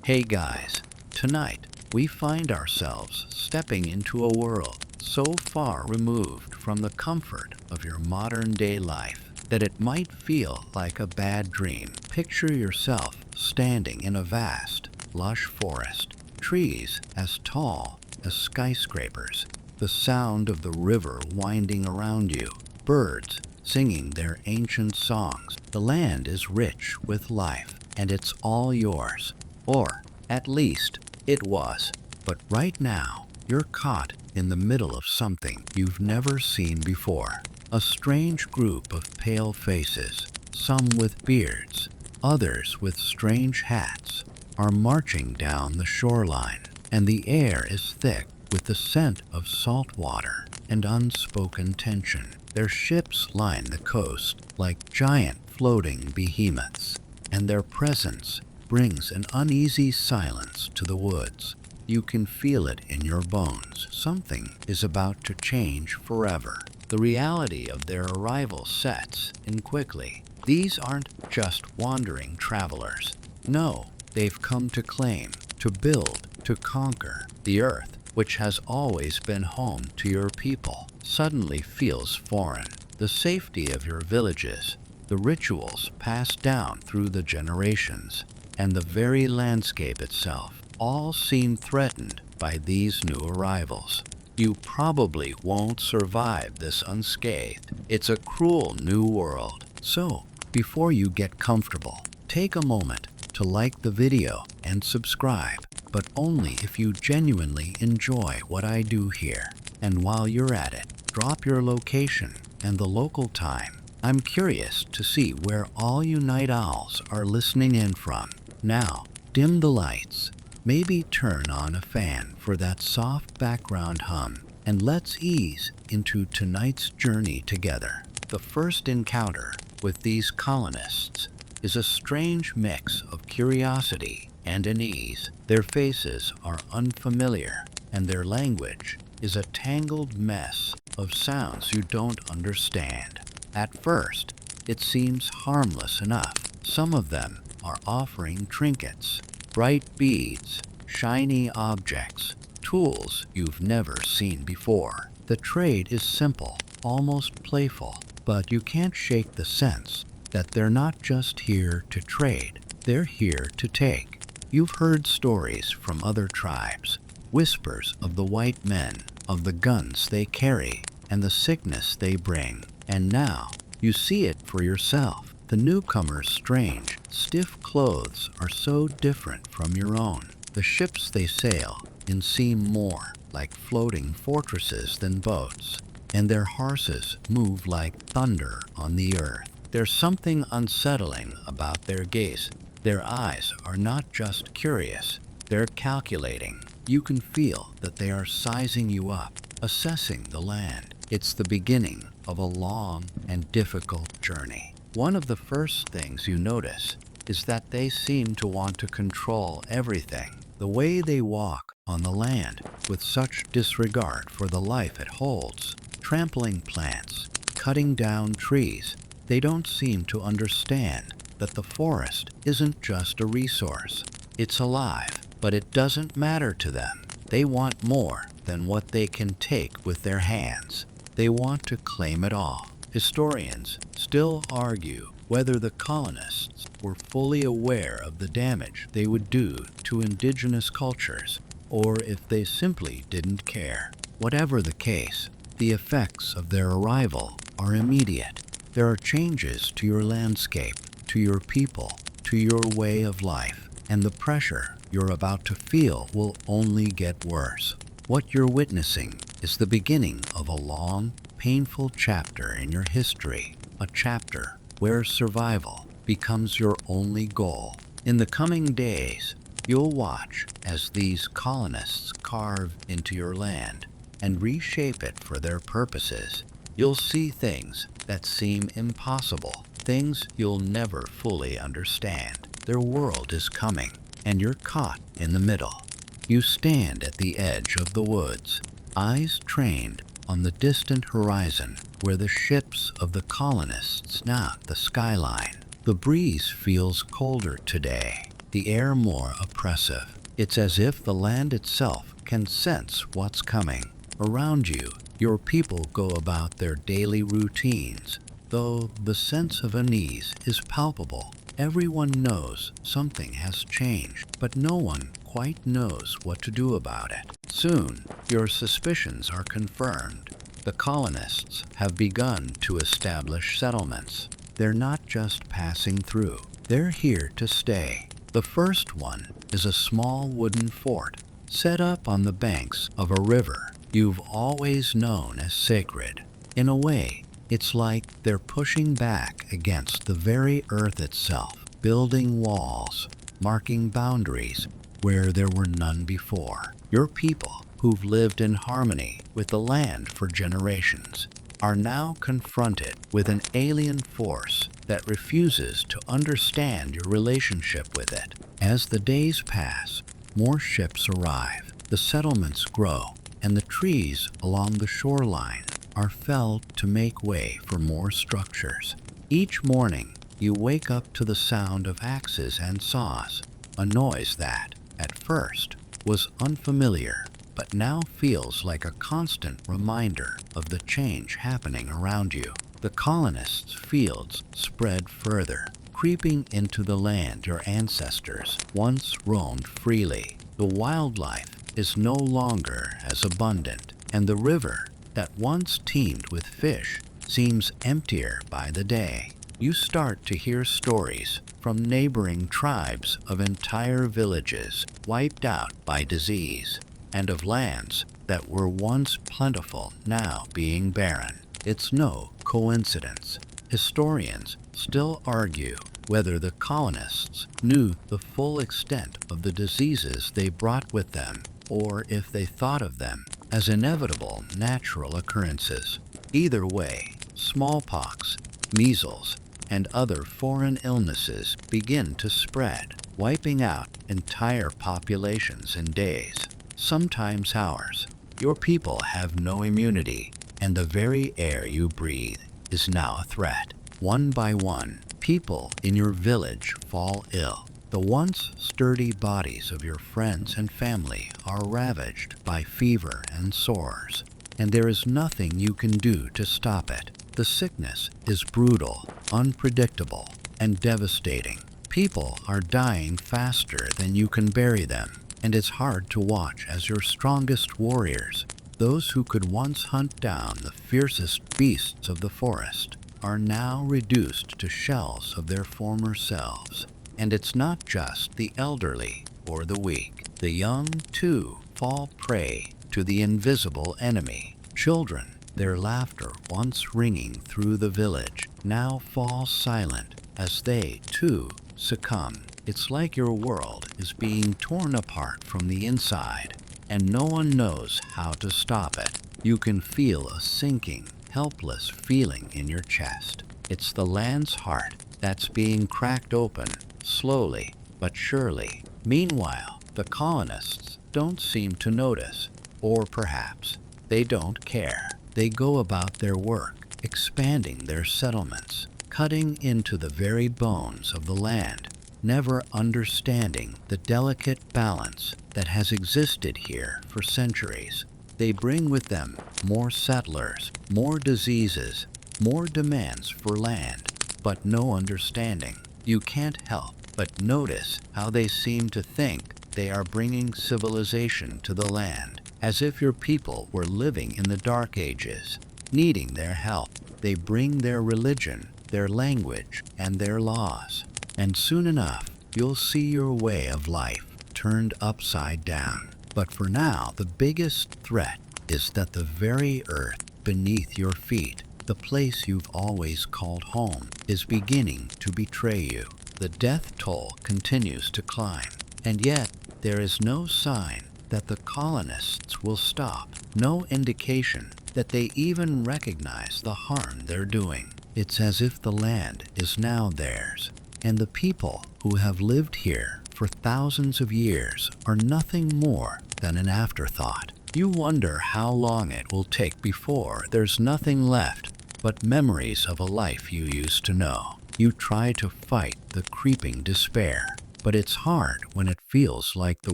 Hey guys, tonight we find ourselves stepping into a world so far removed from the comfort of your modern day life that it might feel like a bad dream. Picture yourself standing in a vast, lush forest, trees as tall as skyscrapers, the sound of the river winding around you, birds singing their ancient songs. The land is rich with life, and it's all yours. Or, at least, it was. But right now, you're caught in the middle of something you've never seen before. A strange group of pale faces, some with beards, others with strange hats, are marching down the shoreline, and the air is thick with the scent of salt water and unspoken tension. Their ships line the coast like giant floating behemoths, and their presence brings an uneasy silence to the woods. You can feel it in your bones. Something is about to change forever. The reality of their arrival sets in quickly. These aren't just wandering travelers. No, they've come to claim, to build, to conquer. The earth, which has always been home to your people, suddenly feels foreign. The safety of your villages, the rituals passed down through the generations, and the very landscape itself all seem threatened by these new arrivals. You probably won't survive this unscathed. It's a cruel new world. So, before you get comfortable, take a moment to like the video and subscribe, but only if you genuinely enjoy what I do here. And while you're at it, drop your location and the local time. I'm curious to see where all you night owls are listening in from. Now, dim the lights, maybe turn on a fan for that soft background hum, and let's ease into tonight's journey together. The first encounter with these colonists is a strange mix of curiosity and unease. Their faces are unfamiliar, and their language is a tangled mess of sounds you don't understand. At first, it seems harmless enough. Some of them are offering trinkets, bright beads, shiny objects, tools you've never seen before. The trade is simple, almost playful, but you can't shake the sense that they're not just here to trade, they're here to take. You've heard stories from other tribes, whispers of the white men, of the guns they carry, and the sickness they bring, and now you see it for yourself. The newcomer's strange, stiff clothes are so different from your own. The ships they sail in seem more like floating fortresses than boats, and their horses move like thunder on the earth. There's something unsettling about their gaze. Their eyes are not just curious, they're calculating. You can feel that they are sizing you up, assessing the land. It's the beginning of a long and difficult journey. One of the first things you notice is that they seem to want to control everything. The way they walk on the land with such disregard for the life it holds, trampling plants, cutting down trees. They don't seem to understand that the forest isn't just a resource. It's alive, but it doesn't matter to them. They want more than what they can take with their hands. They want to claim it all. Historians still argue whether the colonists were fully aware of the damage they would do to indigenous cultures, or if they simply didn't care. Whatever the case, the effects of their arrival are immediate. There are changes to your landscape, to your people, to your way of life, and the pressure you're about to feel will only get worse. What you're witnessing is the beginning of a long, painful chapter in your history, a chapter where survival becomes your only goal. In the coming days, you'll watch as these colonists carve into your land and reshape it for their purposes. You'll see things that seem impossible, things you'll never fully understand. Their world is coming, and you're caught in the middle. You stand at the edge of the woods, eyes trained on the distant horizon where the ships of the colonists knot the skyline. The breeze feels colder today. the air more oppressive. It's as if the land itself can sense what's coming. Around you, your people go about their daily routines, though the sense of unease is palpable. Everyone knows something has changed, but no one quite knows what to do about it. Soon, your suspicions are confirmed. The colonists have begun to establish settlements. They're not just passing through, they're here to stay. The first one is a small wooden fort set up on the banks of a river you've always known as sacred. In a way, it's like they're pushing back against the very earth itself, building walls, marking boundaries where there were none before. Your people, who've lived in harmony with the land for generations, are now confronted with an alien force that refuses to understand your relationship with it. As the days pass, more ships arrive, the settlements grow, and the trees along the shoreline are felled to make way for more structures. Each morning, you wake up to the sound of axes and saws, a noise that, at first, was unfamiliar, but now feels like a constant reminder of the change happening around you. The colonists' fields spread further, creeping into the land your ancestors once roamed freely. The wildlife is no longer as abundant, and the river that once teemed with fish seems emptier by the day. You start to hear stories from neighboring tribes of entire villages wiped out by disease, and of lands that were once plentiful now being barren. It's no coincidence. Historians still argue whether the colonists knew the full extent of the diseases they brought with them, or if they thought of them as inevitable natural occurrences. Either way, smallpox, measles, and other foreign illnesses begin to spread, wiping out entire populations in days, sometimes hours. Your people have no immunity, and the very air you breathe is now a threat. One by one, people in your village fall ill. The once sturdy bodies of your friends and family are ravaged by fever and sores, and there is nothing you can do to stop it. The sickness is brutal, unpredictable, and devastating. People are dying faster than you can bury them, and it's hard to watch as your strongest warriors, those who could once hunt down the fiercest beasts of the forest, are now reduced to shells of their former selves. And it's not just the elderly or the weak. The young, too, fall prey to the invisible enemy. Children, their laughter once ringing through the village, now fall silent as they, too, succumb. It's like your world is being torn apart from the inside, and no one knows how to stop it. You can feel a sinking, helpless feeling in your chest. It's the land's heart that's being cracked open, slowly but surely. Meanwhile, the colonists don't seem to notice, or perhaps they don't care. They go about their work, expanding their settlements, cutting into the very bones of the land, never understanding the delicate balance that has existed here for centuries. They bring with them more settlers, more diseases, more demands for land, but no understanding. You can't help but notice how they seem to think they are bringing civilization to the land, as if your people were living in the Dark Ages, needing their help. They bring their religion, their language, and their laws. And soon enough, you'll see your way of life turned upside down. But for now, the biggest threat is that the very earth beneath your feet, the place you've always called home, is beginning to betray you. The death toll continues to climb, and yet there is no sign that the colonists will stop, no indication that they even recognize the harm they're doing. It's as if the land is now theirs, and the people who have lived here for thousands of years are nothing more than an afterthought. You wonder how long it will take before there's nothing left but memories of a life you used to know. You try to fight the creeping despair, but it's hard when it feels like the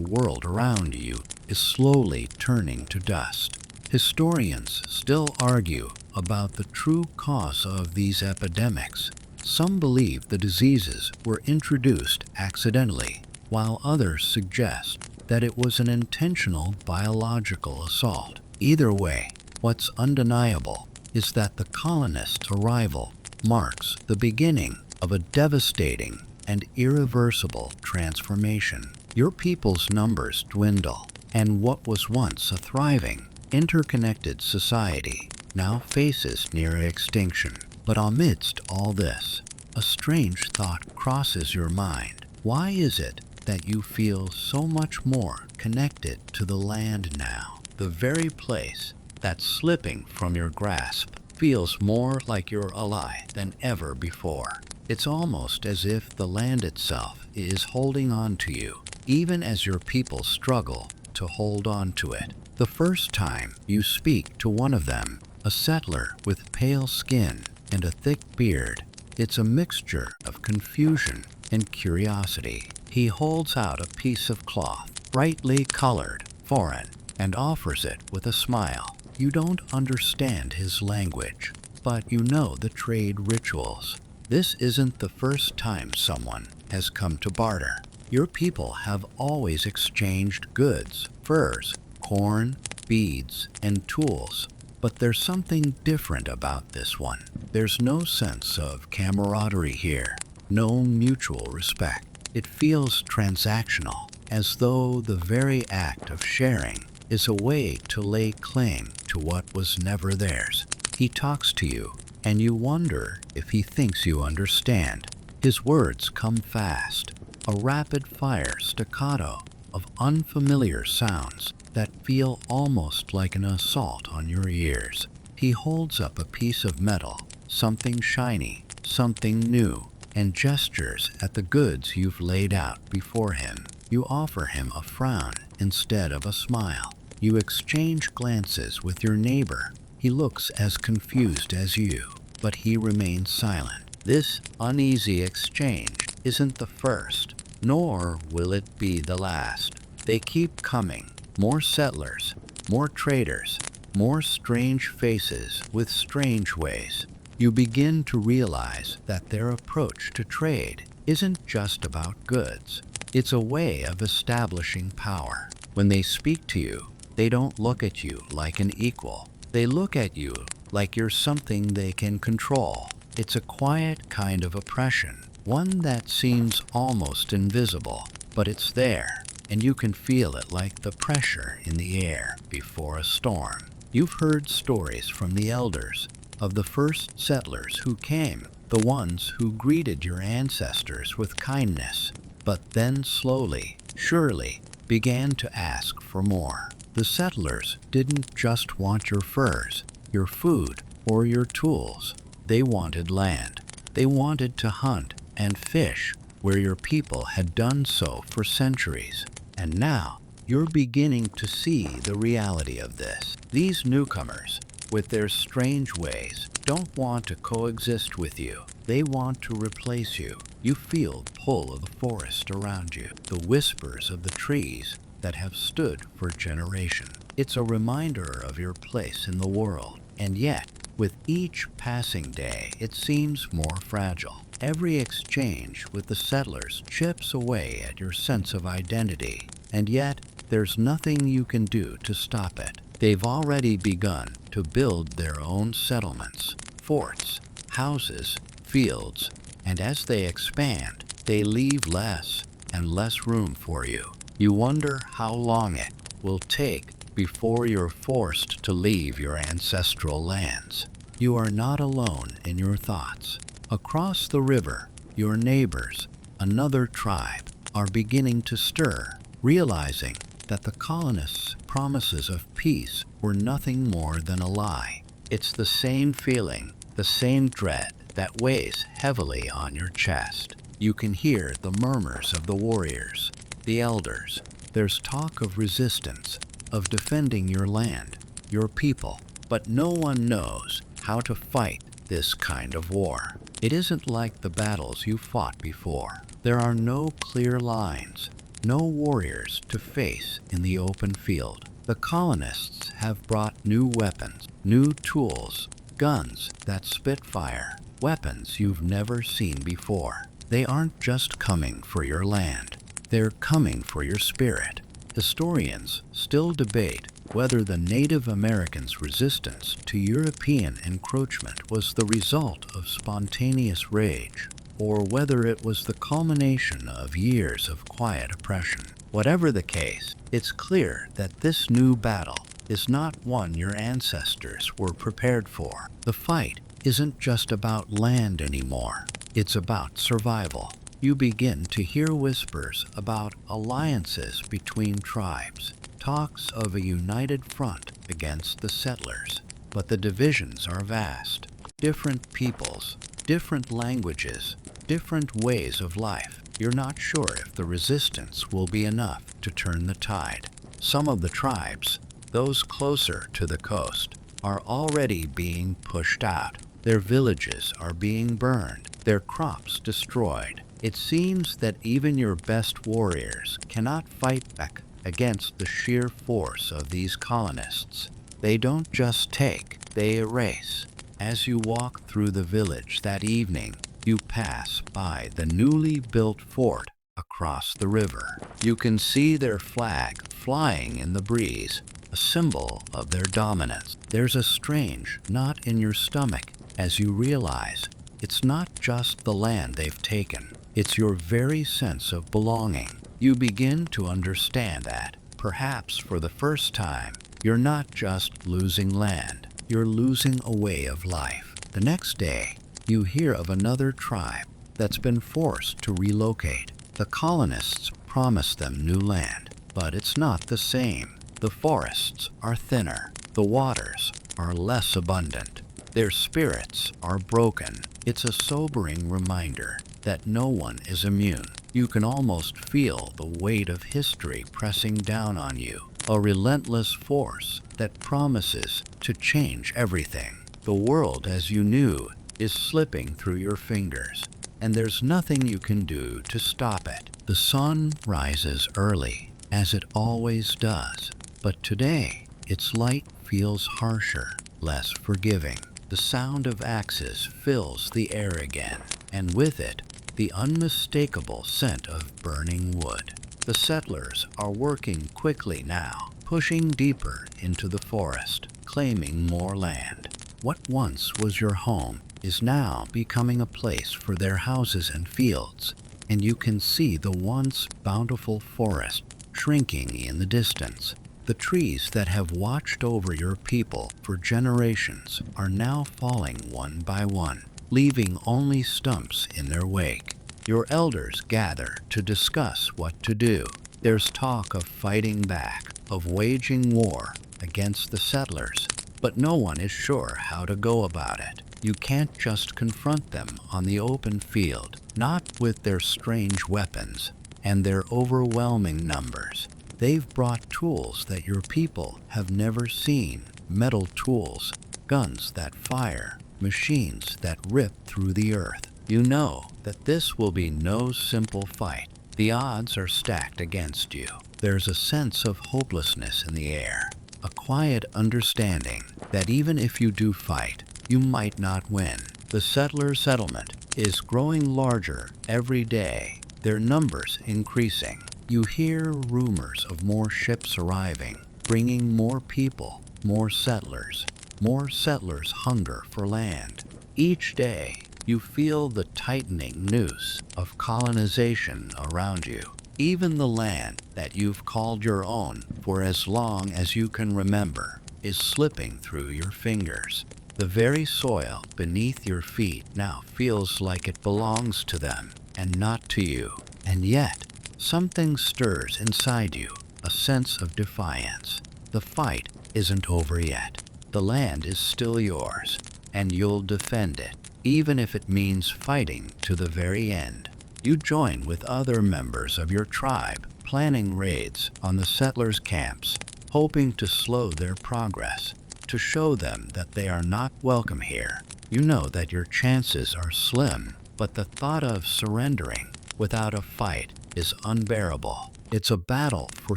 world around you is slowly turning to dust. Historians still argue about the true cause of these epidemics. Some believe the diseases were introduced accidentally, while others suggest that it was an intentional biological assault. Either way, what's undeniable is that the colonists' arrival marks the beginning of a devastating and irreversible transformation. Your people's numbers dwindle, and what was once a thriving, interconnected society now faces near extinction. But amidst all this, a strange thought crosses your mind. Why is it that you feel so much more connected to the land now? The very place that's slipping from your grasp feels more like your ally than ever before. It's almost as if the land itself is holding on to you, even as your people struggle to hold on to it. The first time you speak to one of them, a settler with pale skin and a thick beard, it's a mixture of confusion and curiosity. He holds out a piece of cloth, brightly colored, foreign, and offers it with a smile. You don't understand his language, but you know the trade rituals. This isn't the first time someone has come to barter. Your people have always exchanged goods, furs, corn, beads, and tools. But there's something different about this one. There's no sense of camaraderie here, no mutual respect. It feels transactional, as though the very act of sharing is a way to lay claim to what was never theirs. He talks to you, and you wonder if he thinks you understand. His words come fast, a rapid-fire staccato of unfamiliar sounds that feel almost like an assault on your ears. He holds up a piece of metal, something shiny, something new, and gestures at the goods you've laid out before him. You offer him a frown instead of a smile. You exchange glances with your neighbor. He looks as confused as you, but he remains silent. This uneasy exchange isn't the first, nor will it be the last. They keep coming. More settlers, more traders, more strange faces with strange ways. You begin to realize that their approach to trade isn't just about goods. It's a way of establishing power. When they speak to you, they don't look at you like an equal. They look at you like you're something they can control. It's a quiet kind of oppression, one that seems almost invisible, but it's there, and you can feel it like the pressure in the air before a storm. You've heard stories from the elders of the first settlers who came, the ones who greeted your ancestors with kindness, but then slowly, surely, began to ask for more. The settlers didn't just want your furs, your food, or your tools. They wanted land. They wanted to hunt and fish where your people had done so for centuries. And now, you're beginning to see the reality of this. These newcomers, with their strange ways, don't want to coexist with you. They want to replace you. You feel the pull of the forest around you, the whispers of the trees that have stood for generations. It's a reminder of your place in the world, and yet, with each passing day, it seems more fragile. Every exchange with the settlers chips away at your sense of identity, and yet, there's nothing you can do to stop it. They've already begun to build their own settlements, forts, houses, fields, and as they expand, they leave less and less room for you. You wonder how long it will take before you're forced to leave your ancestral lands. You are not alone in your thoughts. Across the river, your neighbors, another tribe, are beginning to stir, realizing that the colonists' promises of peace were nothing more than a lie. It's the same feeling, the same dread that weighs heavily on your chest. You can hear the murmurs of the warriors, the elders. There's talk of resistance, of defending your land, your people, but no one knows how to fight this kind of war. It isn't like the battles you fought before. There are no clear lines, no warriors to face in the open field. The colonists have brought new weapons, new tools, guns that spit fire, weapons you've never seen before. They aren't just coming for your land, they're coming for your spirit. Historians still debate whether the Native Americans' resistance to European encroachment was the result of spontaneous rage, or whether it was the culmination of years of quiet oppression. Whatever the case, it's clear that this new battle is not one your ancestors were prepared for. The fight isn't just about land anymore, it's about survival. You begin to hear whispers about alliances between tribes, talks of a united front against the settlers. But the divisions are vast. Different peoples, different languages, different ways of life. You're not sure if the resistance will be enough to turn the tide. Some of the tribes, those closer to the coast, are already being pushed out. Their villages are being burned, their crops destroyed. It seems that even your best warriors cannot fight back against the sheer force of these colonists. They don't just take, they erase. As you walk through the village that evening, you pass by the newly built fort across the river. You can see their flag flying in the breeze, a symbol of their dominance. There's a strange knot in your stomach as you realize it's not just the land they've taken, it's your very sense of belonging. You begin to understand that, perhaps for the first time, you're not just losing land, you're losing a way of life. The next day, you hear of another tribe that's been forced to relocate. The colonists promise them new land, but it's not the same. The forests are thinner, the waters are less abundant, their spirits are broken. It's a sobering reminder that no one is immune. You can almost feel the weight of history pressing down on you, a relentless force that promises to change everything. The world as you knew is slipping through your fingers, and there's nothing you can do to stop it. The sun rises early, as it always does, but today its light feels harsher, less forgiving. The sound of axes fills the air again, and with it, the unmistakable scent of burning wood. The settlers are working quickly now, pushing deeper into the forest, claiming more land. What once was your home is now becoming a place for their houses and fields, and you can see the once bountiful forest shrinking in the distance. The trees that have watched over your people for generations are now falling one by one, leaving only stumps in their wake. Your elders gather to discuss what to do. There's talk of fighting back, of waging war against the settlers, but no one is sure how to go about it. You can't just confront them on the open field, not with their strange weapons and their overwhelming numbers. They've brought tools that your people have never seen, metal tools, guns that fire, machines that rip through the earth. You know that this will be no simple fight. The odds are stacked against you. There's a sense of hopelessness in the air, a quiet understanding that even if you do fight, you might not win. The settler settlement is growing larger every day, their numbers increasing. You hear rumors of more ships arriving, bringing more people, more settlers hunger for land. Each day, you feel the tightening noose of colonization around you. Even the land that you've called your own for as long as you can remember is slipping through your fingers. The very soil beneath your feet now feels like it belongs to them and not to you. And yet, something stirs inside you, a sense of defiance. The fight isn't over yet. The land is still yours, and you'll defend it, even if it means fighting to the very end. You join with other members of your tribe, planning raids on the settlers' camps, hoping to slow their progress, to show them that they are not welcome here. You know that your chances are slim, but the thought of surrendering without a fight is unbearable. It's a battle for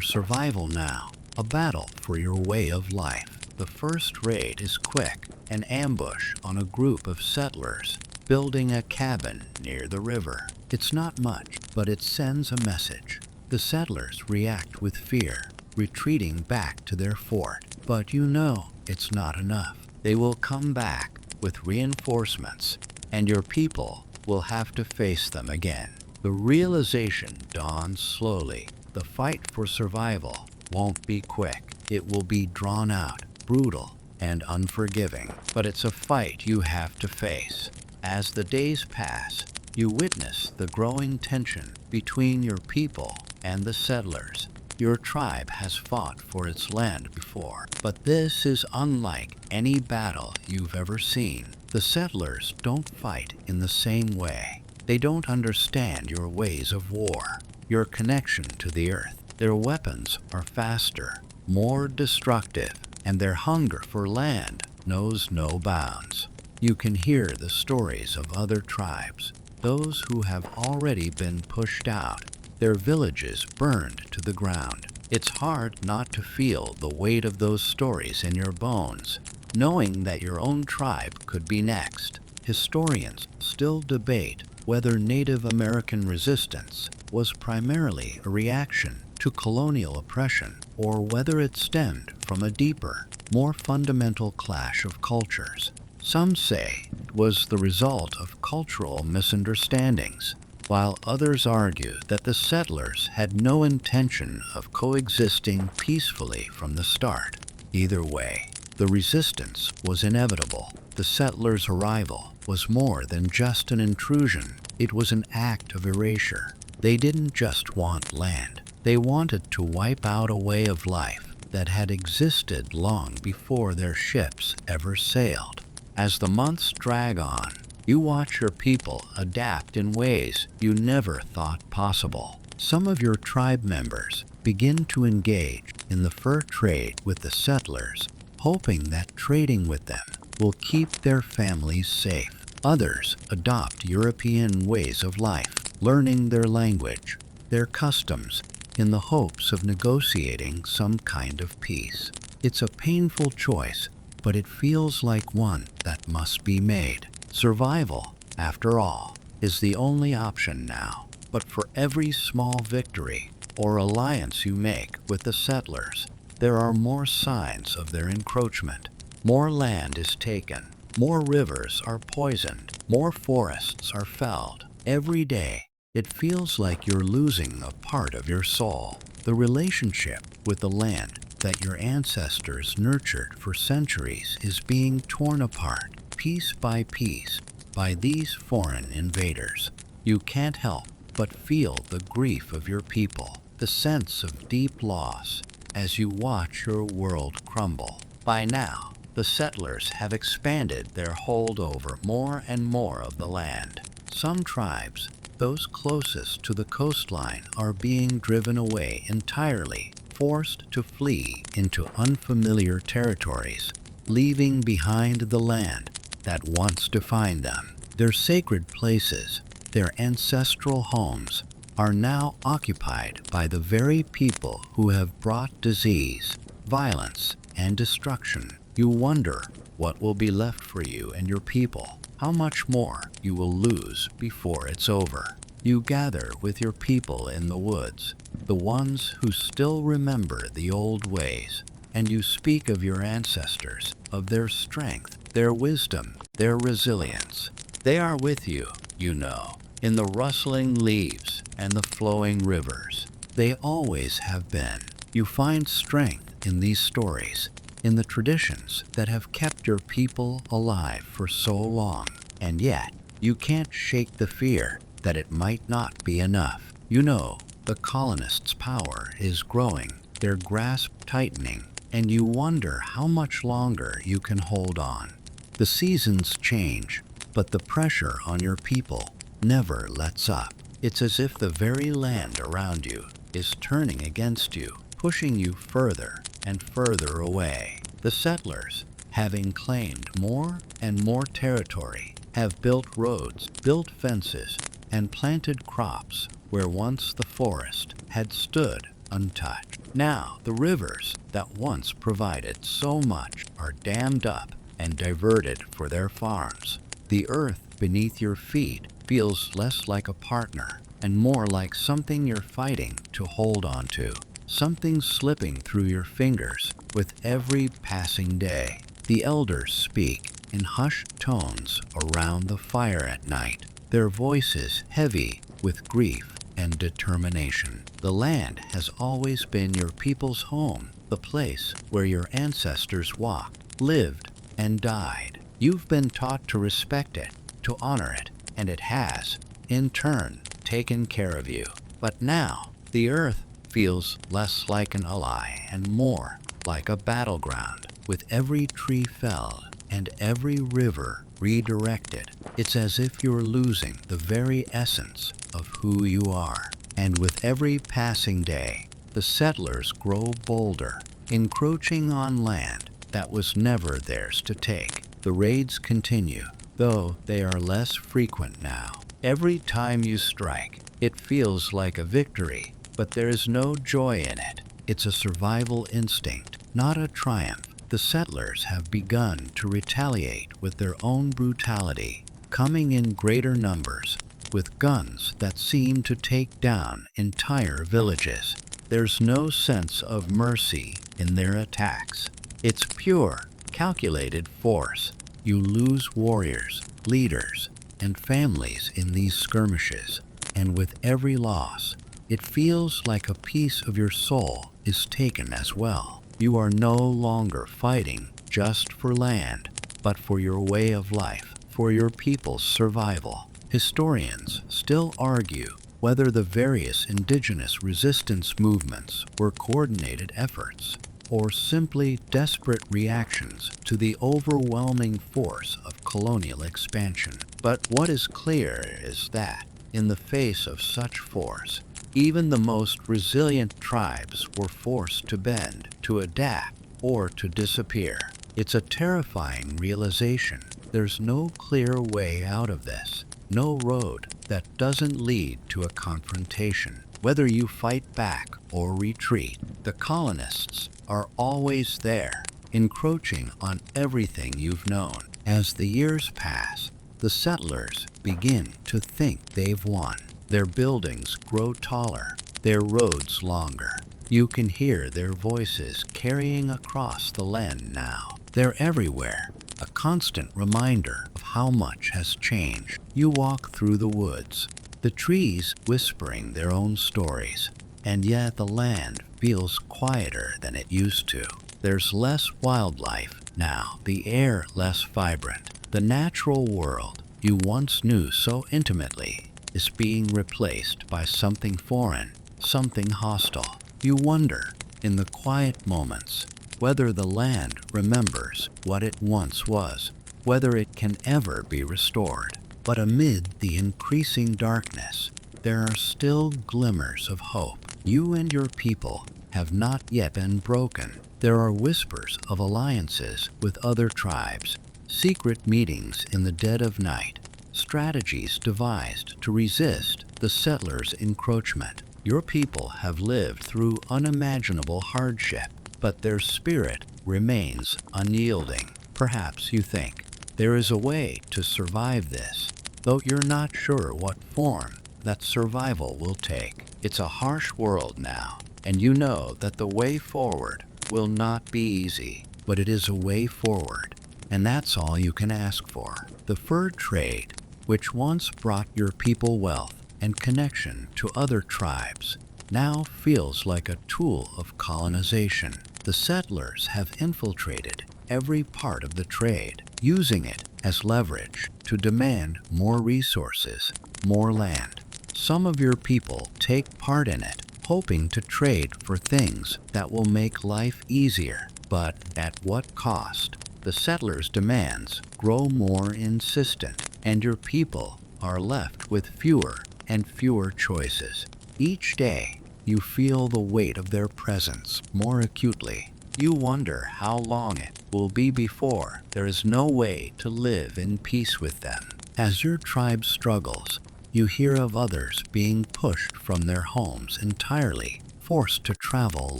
survival now, a battle for your way of life. The first raid is quick, an ambush on a group of settlers building a cabin near the river. It's not much, but it sends a message. The settlers react with fear, retreating back to their fort. But you know it's not enough. They will come back with reinforcements, and your people will have to face them again. The realization dawns slowly. The fight for survival won't be quick. It will be drawn out, brutal, and unforgiving. But it's a fight you have to face. As the days pass, you witness the growing tension between your people and the settlers. Your tribe has fought for its land before, but this is unlike any battle you've ever seen. The settlers don't fight in the same way. They don't understand your ways of war, your connection to the earth. Their weapons are faster, more destructive, and their hunger for land knows no bounds. You can hear the stories of other tribes, those who have already been pushed out, their villages burned to the ground. It's hard not to feel the weight of those stories in your bones, knowing that your own tribe could be next. Historians still debate whether Native American resistance was primarily a reaction to colonial oppression or whether it stemmed from a deeper, more fundamental clash of cultures. Some say it was the result of cultural misunderstandings, while others argue that the settlers had no intention of coexisting peacefully from the start. Either way, the resistance was inevitable. The settlers' arrival was more than just an intrusion. It was an act of erasure. They didn't just want land. They wanted to wipe out a way of life that had existed long before their ships ever sailed. As the months drag on, you watch your people adapt in ways you never thought possible. Some of your tribe members begin to engage in the fur trade with the settlers, hoping that trading with them will keep their families safe. Others adopt European ways of life, learning their language, their customs, in the hopes of negotiating some kind of peace. It's a painful choice, but it feels like one that must be made. Survival, after all, is the only option now. But for every small victory or alliance you make with the settlers, there are more signs of their encroachment. More land is taken, more rivers are poisoned, more forests are felled. Every day, it feels like you're losing a part of your soul. The relationship with the land that your ancestors nurtured for centuries is being torn apart, piece by piece, by these foreign invaders. You can't help but feel the grief of your people, the sense of deep loss, as you watch your world crumble. By now, the settlers have expanded their hold over more and more of the land. Some tribes, those closest to the coastline, are being driven away entirely, forced to flee into unfamiliar territories, leaving behind the land that once defined them. Their sacred places, their ancestral homes, are now occupied by the very people who have brought disease, violence, and destruction. You wonder what will be left for you and your people, how much more you will lose before it's over. You gather with your people in the woods, the ones who still remember the old ways, and you speak of your ancestors, of their strength, their wisdom, their resilience. They are with you, you know, in the rustling leaves and the flowing rivers. They always have been. You find strength in these stories, in the traditions that have kept your people alive for so long. And yet, you can't shake the fear that it might not be enough. You know, the colonists' power is growing, their grasp tightening, and you wonder how much longer you can hold on. The seasons change, but the pressure on your people never lets up. It's as if the very land around you is turning against you, pushing you further and further away. The settlers, having claimed more and more territory, have built roads, built fences, and planted crops where once the forest had stood untouched. Now, the rivers that once provided so much are dammed up and diverted for their farms. The earth beneath your feet feels less like a partner and more like something you're fighting to hold on to, something slipping through your fingers with every passing day. The elders speak in hushed tones around the fire at night, their voices heavy with grief and determination. The land has always been your people's home, the place where your ancestors walked, lived, and died. You've been taught to respect it, to honor it, and it has, in turn, taken care of you. But now, the earth feels less like an ally and more like a battleground. With every tree felled and every river redirected, it's as if you're losing the very essence of who you are. And with every passing day, the settlers grow bolder, encroaching on land that was never theirs to take. The raids continue, though they are less frequent now. Every time you strike, it feels like a victory, but there is no joy in it. It's a survival instinct, not a triumph. The settlers have begun to retaliate with their own brutality, coming in greater numbers, with guns that seem to take down entire villages. There's no sense of mercy in their attacks. It's pure, calculated force. You lose warriors, leaders, and families in these skirmishes, and with every loss, it feels like a piece of your soul is taken as well. You are no longer fighting just for land, but for your way of life, for your people's survival. Historians still argue whether the various indigenous resistance movements were coordinated efforts or simply desperate reactions to the overwhelming force of colonial expansion. But what is clear is that, in the face of such force, even the most resilient tribes were forced to bend, to adapt, or to disappear. It's a terrifying realization. There's no clear way out of this, no road that doesn't lead to a confrontation. Whether you fight back or retreat, the colonists are always there, encroaching on everything you've known. As the years pass, the settlers begin to think they've won. Their buildings grow taller, their roads longer. You can hear their voices carrying across the land now. They're everywhere, a constant reminder of how much has changed. You walk through the woods, the trees whispering their own stories, and yet the land feels quieter than it used to. There's less wildlife now, the air less vibrant. The natural world you once knew so intimately is being replaced by something foreign, something hostile. You wonder, in the quiet moments, whether the land remembers what it once was, whether it can ever be restored. But amid the increasing darkness, there are still glimmers of hope. You and your people have not yet been broken. There are whispers of alliances with other tribes, secret meetings in the dead of night, strategies devised to resist the settlers' encroachment. Your people have lived through unimaginable hardship, but their spirit remains unyielding. Perhaps you think there is a way to survive this, though you're not sure what form that survival will take. It's a harsh world now, and you know that the way forward will not be easy, but it is a way forward, and that's all you can ask for. The fur trade, which once brought your people wealth and connection to other tribes, now feels like a tool of colonization. The settlers have infiltrated every part of the trade, using it as leverage to demand more resources, more land. Some of your people take part in it, hoping to trade for things that will make life easier. But at what cost? The settlers' demands grow more insistent, and your people are left with fewer and fewer choices. Each day, you feel the weight of their presence more acutely. You wonder how long it will be before there is no way to live in peace with them. As your tribe struggles, You hear of others being pushed from their homes entirely, forced to travel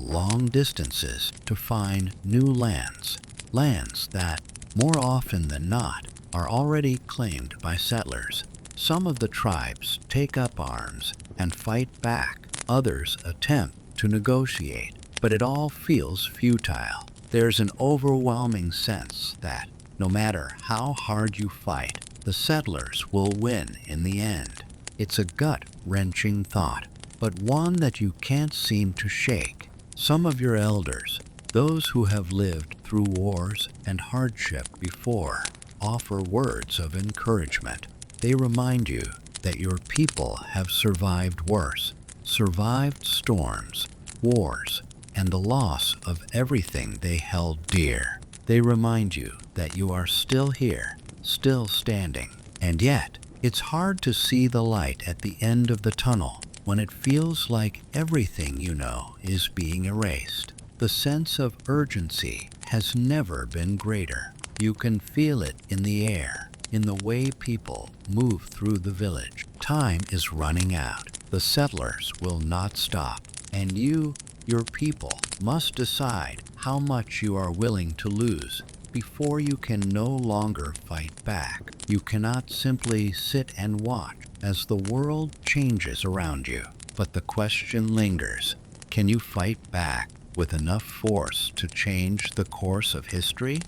long distances to find new lands, lands that, more often than not, are already claimed by settlers. Some of the tribes take up arms and fight back. Others attempt to negotiate, but it all feels futile. There's an overwhelming sense that, no matter how hard you fight, the settlers will win in the end. It's a gut-wrenching thought, but one that you can't seem to shake. Some of your elders, those who have lived through wars and hardship before, offer words of encouragement. They remind you that your people have survived worse, survived storms, wars, and the loss of everything they held dear. They remind you that you are still here, still standing. And yet, it's hard to see the light at the end of the tunnel when it feels like everything you know is being erased. The sense of urgency has never been greater. You can feel it in the air, in the way people move through the village. Time is running out. The settlers will not stop, and you, your people, must decide how much you are willing to lose before you can no longer fight back. You cannot simply sit and watch as the world changes around you. But the question lingers: can you fight back with enough force to change the course of history?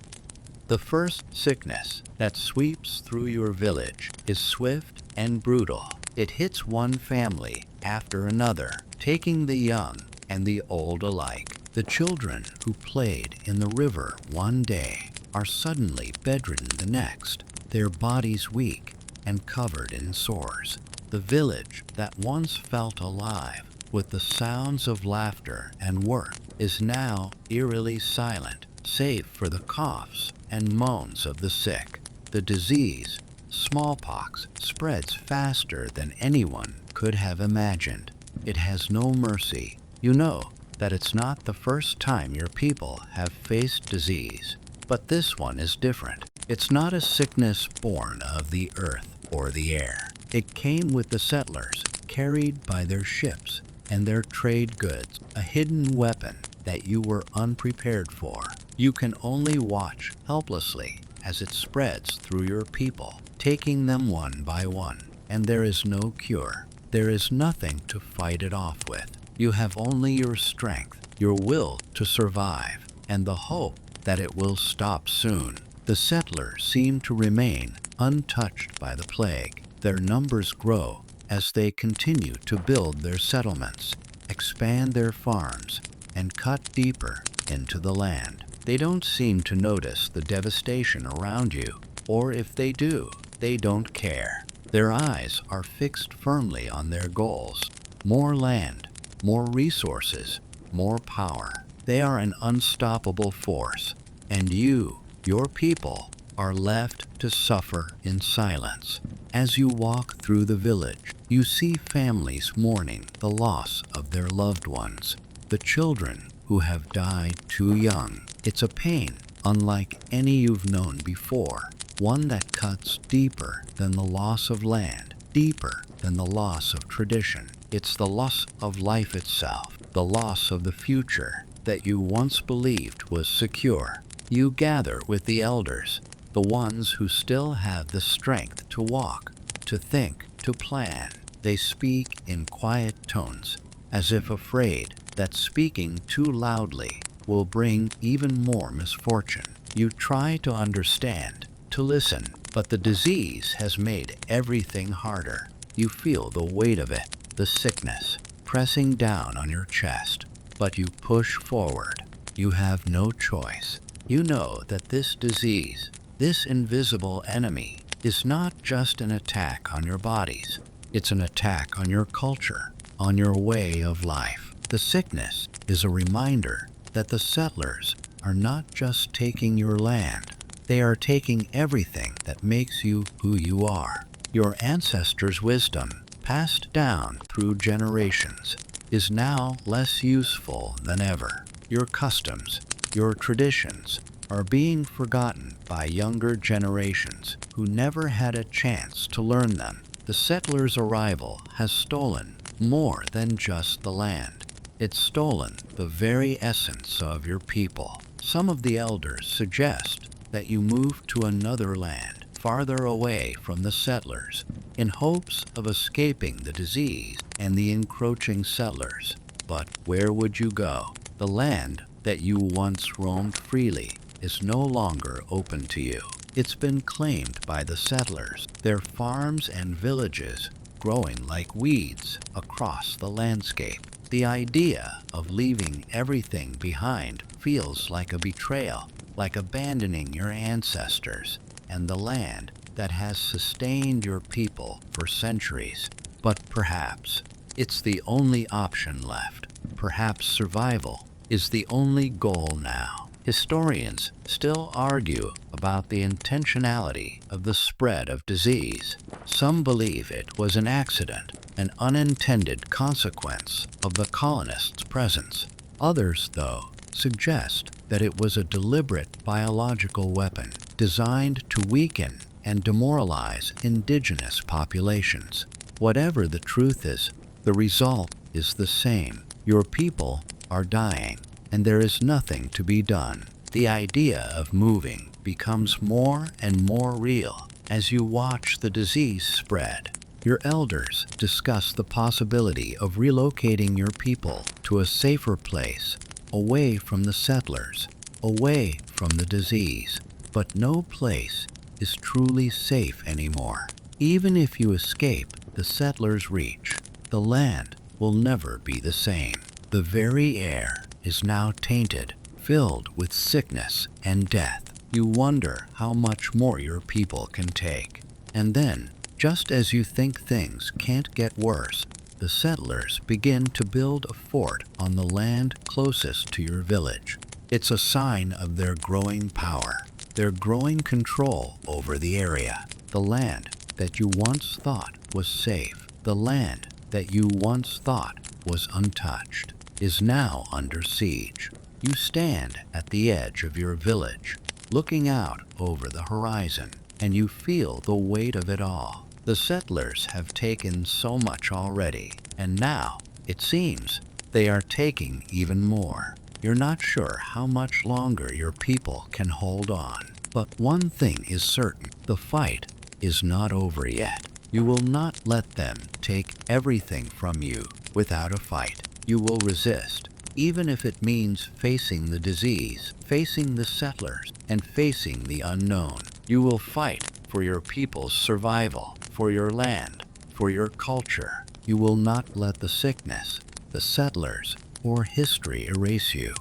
The first sickness that sweeps through your village is swift and brutal. It hits one family after another, taking the young and the old alike. The children who played in the river one day are suddenly bedridden the next, their bodies weak and covered in sores. The village that once felt alive with the sounds of laughter and work is now eerily silent, save for the coughs and moans of the sick. The disease, smallpox, spreads faster than anyone could have imagined. It has no mercy. You know that it's not the first time your people have faced disease, but this one is different. It's not a sickness born of the earth or the air. It came with the settlers, carried by their ships and their trade goods, a hidden weapon that you were unprepared for. You can only watch helplessly as it spreads through your people, taking them one by one, and there is no cure. There is nothing to fight it off with. You have only your strength, your will to survive, and the hope that it will stop soon. The settlers seem to remain untouched by the plague. Their numbers grow as they continue to build their settlements, expand their farms, and cut deeper into the land. They don't seem to notice the devastation around you, or if they do, they don't care. Their eyes are fixed firmly on their goals: more land, more resources, more power. They are an unstoppable force, and you, your people, are left to suffer in silence. As you walk through the village, you see families mourning the loss of their loved ones, the children who have died too young. It's a pain unlike any you've known before, one that cuts deeper than the loss of land, deeper than the loss of tradition. It's the loss of life itself, the loss of the future that you once believed was secure. You gather with the elders, the ones who still have the strength to walk, to think, to plan. They speak in quiet tones, as if afraid that speaking too loudly will bring even more misfortune. You try to understand, to listen, but the disease has made everything harder. You feel the weight of it, the sickness, pressing down on your chest, but you push forward. You have no choice. You know that this disease, this invisible enemy, is not just an attack on your bodies. It's an attack on your culture, on your way of life. The sickness is a reminder that the settlers are not just taking your land. They are taking everything that makes you who you are. Your ancestors' wisdom, passed down through generations, is now less useful than ever. Your customs, your traditions, are being forgotten by younger generations who never had a chance to learn them. The settlers' arrival has stolen more than just the land. It's stolen the very essence of your people. Some of the elders suggest that you move to another land, farther away from the settlers, in hopes of escaping the disease and the encroaching settlers. But where would you go? The land that you once roamed freely is no longer open to you. It's been claimed by the settlers, their farms and villages growing like weeds across the landscape. The idea of leaving everything behind feels like a betrayal, like abandoning your ancestors and the land that has sustained your people for centuries. But perhaps it's the only option left. Perhaps survival is the only goal now. Historians still argue about the intentionality of the spread of disease. Some believe it was an accident, an unintended consequence of the colonists' presence. Others, though, suggest that it was a deliberate biological weapon designed to weaken and demoralize indigenous populations. Whatever the truth is, the result is the same. Your people are dying, and there is nothing to be done. The idea of moving becomes more and more real as you watch the disease spread. Your elders discuss the possibility of relocating your people to a safer place, away from the settlers, away from the disease. But no place is truly safe anymore. Even if you escape the settlers' reach, the land will never be the same. The very air is now tainted, filled with sickness and death. You wonder how much more your people can take. And then, just as you think things can't get worse, the settlers begin to build a fort on the land closest to your village. It's a sign of their growing power, their growing control over the area. The land that you once thought was safe, the land that you once thought was untouched, is now under siege. You stand at the edge of your village, looking out over the horizon, and you feel the weight of it all. The settlers have taken so much already, and now, it seems, they are taking even more. You're not sure how much longer your people can hold on. But one thing is certain, the fight is not over yet. You will not let them take everything from you without a fight. You will resist, even if it means facing the disease, facing the settlers, and facing the unknown. You will fight for your people's survival, for your land, for your culture. You will not let the sickness, the settlers, or history erase you.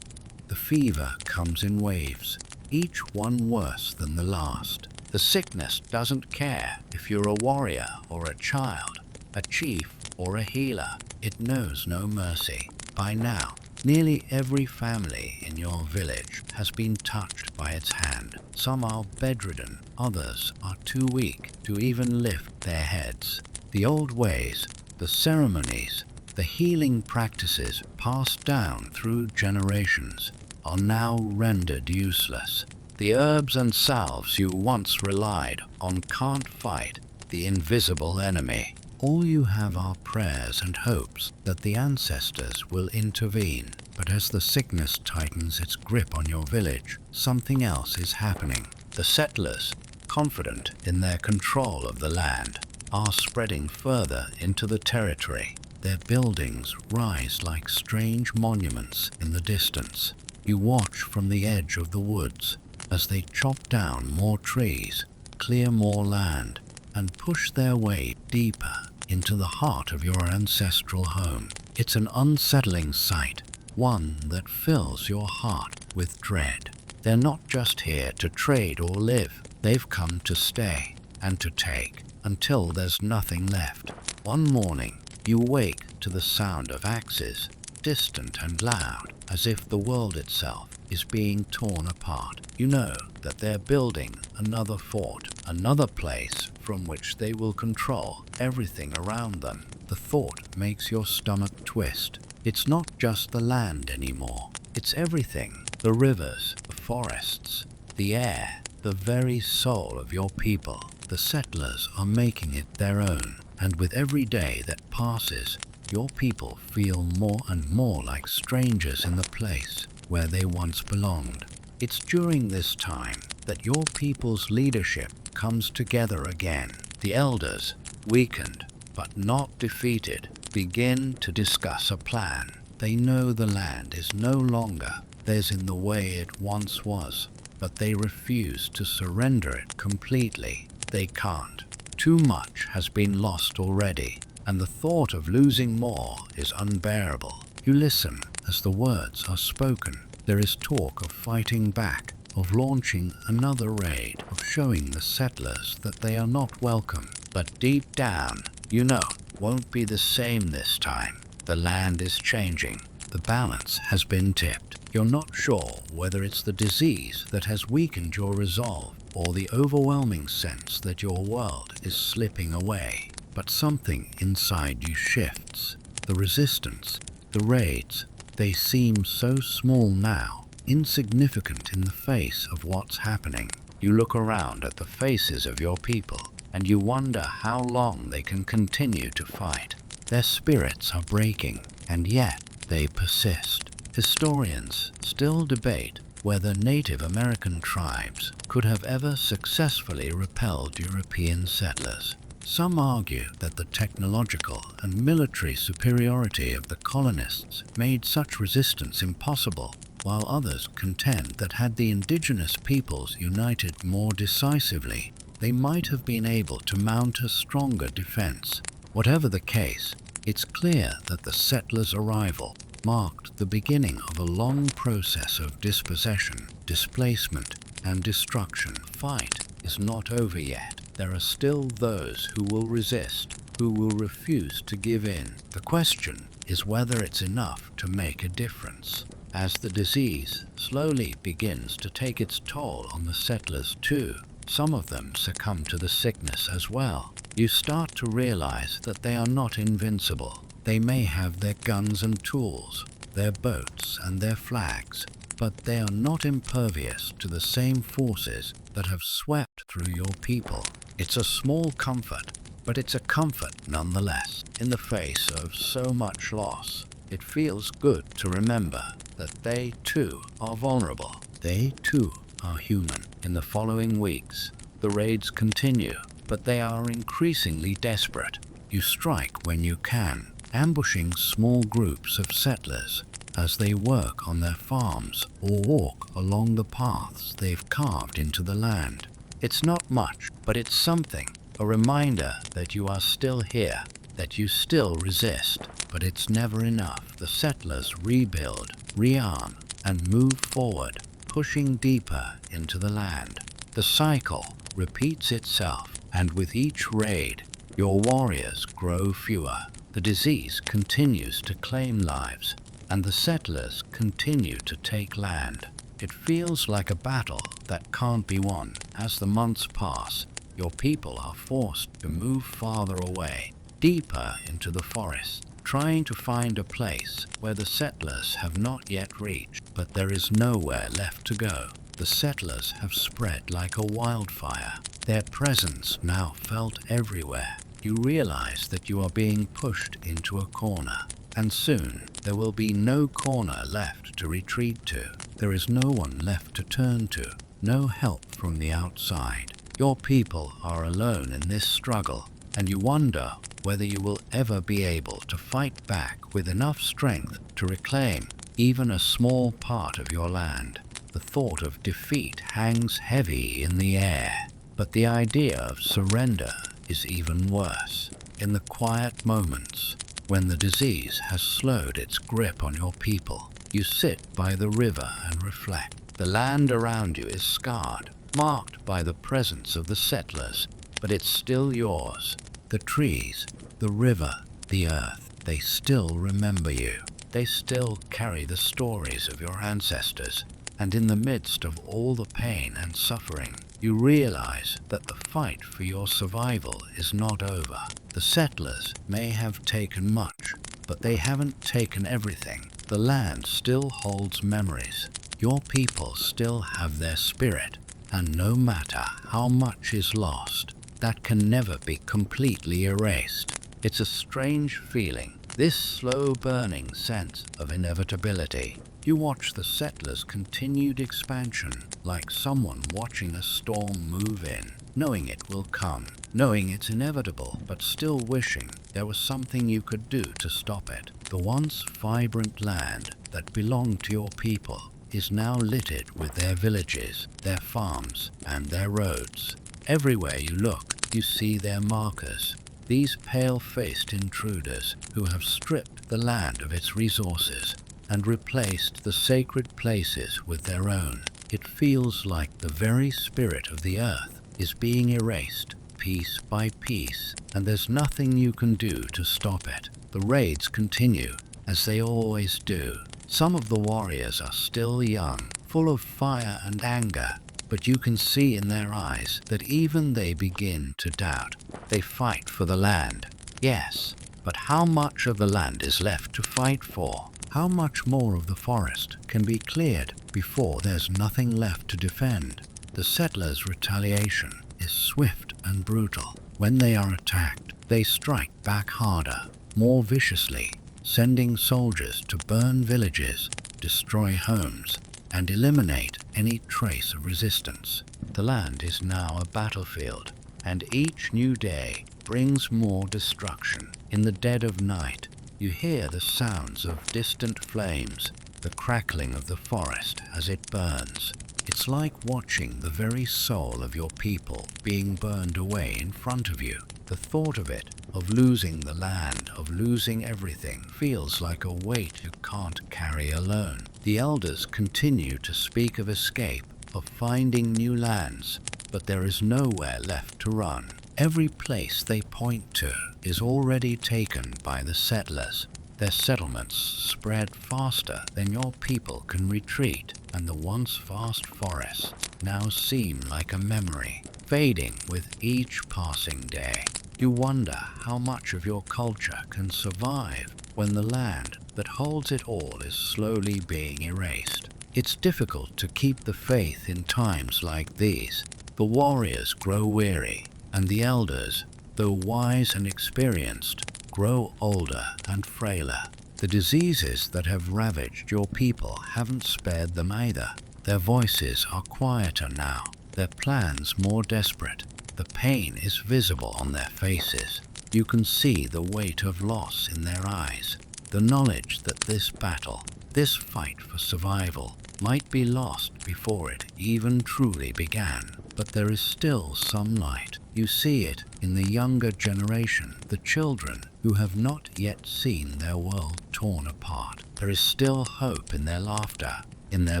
The fever comes in waves, each one worse than the last. The sickness doesn't care if you're a warrior or a child, a chief or a healer. It knows no mercy. By now, nearly every family in your village has been touched by its hand. Some are bedridden, others are too weak to even lift their heads. The old ways, the ceremonies, the healing practices passed down through generations are now rendered useless. The herbs and salves you once relied on can't fight the invisible enemy. All you have are prayers and hopes that the ancestors will intervene. But as the sickness tightens its grip on your village, something else is happening. The settlers, confident in their control of the land, are spreading further into the territory. Their buildings rise like strange monuments in the distance. You watch from the edge of the woods as they chop down more trees, clear more land, and push their way deeper into the heart of your ancestral home. It's an unsettling sight, one that fills your heart with dread. They're not just here to trade or live. They've come to stay and to take until there's nothing left. One morning, you wake to the sound of axes, distant and loud, as if the world itself is being torn apart. You know that they're building another fort, another place from which they will control everything around them. The thought makes your stomach twist. It's not just the land anymore. It's everything. The rivers, the forests, the air, the very soul of your people. The settlers are making it their own. and with every day that passes, your people feel more and more like strangers in the place where they once belonged. It's during this time that your people's leadership comes together again. The elders, weakened but not defeated, begin to discuss a plan. They know the land is no longer theirs in the way it once was, but they refuse to surrender it completely. They can't. Too much has been lost already, and the thought of losing more is unbearable. You listen as the words are spoken. There is talk of fighting back, of launching another raid, of showing the settlers that they are not welcome. But deep down, you know, it won't be the same this time. The land is changing. The balance has been tipped. You're not sure whether it's the disease that has weakened your resolve or the overwhelming sense that your world is slipping away. But something inside you shifts. The resistance, the raids, they seem so small now, insignificant in the face of what's happening. You look around at the faces of your people, and you wonder how long they can continue to fight. Their spirits are breaking, and yet they persist. Historians still debate whether Native American tribes could have ever successfully repelled European settlers. Some argue that the technological and military superiority of the colonists made such resistance impossible, while others contend that had the indigenous peoples united more decisively, they might have been able to mount a stronger defense. Whatever the case, it's clear that the settlers' arrival marked the beginning of a long process of dispossession, displacement, and destruction. The fight is not over yet. There are still those who will resist, who will refuse to give in. The question is whether it's enough to make a difference. As the disease slowly begins to take its toll on the settlers too, some of them succumb to the sickness as well. You start to realize that they are not invincible. They may have their guns and tools, their boats and their flags, but they are not impervious to the same forces that have swept through your people. It's a small comfort, but it's a comfort nonetheless. In the face of so much loss, it feels good to remember that they too are vulnerable. They too are human. In the following weeks, the raids continue, but they are increasingly desperate. You strike when you can, ambushing small groups of settlers as they work on their farms or walk along the paths they've carved into the land. It's not much, but it's something, a reminder that you are still here, that you still resist. But it's never enough. The settlers rebuild, rearm, and move forward, pushing deeper into the land. The cycle repeats itself, and with each raid, your warriors grow fewer. The disease continues to claim lives, and the settlers continue to take land. It feels like a battle that can't be won. As the months pass, your people are forced to move farther away, deeper into the forest, trying to find a place where the settlers have not yet reached. But there is nowhere left to go. The settlers have spread like a wildfire, their presence now felt everywhere. You realize that you are being pushed into a corner, and soon there will be no corner left to retreat to. There is no one left to turn to, no help from the outside. Your people are alone in this struggle, and you wonder whether you will ever be able to fight back with enough strength to reclaim even a small part of your land. The thought of defeat hangs heavy in the air, but the idea of surrender is even worse. In the quiet moments, when the disease has slowed its grip on your people, you sit by the river and reflect. The land around you is scarred, marked by the presence of the settlers, but it's still yours. The trees, the river, the earth, they still remember you. They still carry the stories of your ancestors. And in the midst of all the pain and suffering, you realize that the fight for your survival is not over. The settlers may have taken much, but they haven't taken everything. The land still holds memories. Your people still have their spirit, and no matter how much is lost, that can never be completely erased. It's a strange feeling, this slow burning sense of inevitability. You watch the settlers' continued expansion like someone watching a storm move in, knowing it will come, knowing it's inevitable, but still wishing there was something you could do to stop it. The once vibrant land that belonged to your people is now littered with their villages, their farms, and their roads. Everywhere you look, you see their markers, these pale-faced intruders who have stripped the land of its resources and replaced the sacred places with their own. It feels like the very spirit of the earth is being erased piece by piece, and there's nothing you can do to stop it. The raids continue, as they always do. Some of the warriors are still young, full of fire and anger, but you can see in their eyes that even they begin to doubt. They fight for the land, yes, but how much of the land is left to fight for? How much more of the forest can be cleared before there's nothing left to defend? The settlers' retaliation is swift and brutal. When they are attacked, they strike back harder, more viciously, sending soldiers to burn villages, destroy homes, and eliminate any trace of resistance. The land is now a battlefield, and each new day brings more destruction. In the dead of night, you hear the sounds of distant flames, the crackling of the forest as it burns. It's like watching the very soul of your people being burned away in front of you. The thought of it, of losing the land, of losing everything, feels like a weight you can't carry alone. The elders continue to speak of escape, of finding new lands, but there is nowhere left to run. Every place they point to is already taken by the settlers. Their settlements spread faster than your people can retreat, and the once vast forests now seem like a memory, fading with each passing day. You wonder how much of your culture can survive when the land that holds it all is slowly being erased. It's difficult to keep the faith in times like these. The warriors grow weary, and the elders, though wise and experienced, grow older and frailer. The diseases that have ravaged your people haven't spared them either. Their voices are quieter now, their plans more desperate. The pain is visible on their faces. You can see the weight of loss in their eyes, the knowledge that this battle, this fight for survival, might be lost before it even truly began. But there is still some light. You see it in the younger generation, the children who have not yet seen their world torn apart. There is still hope in their laughter, in their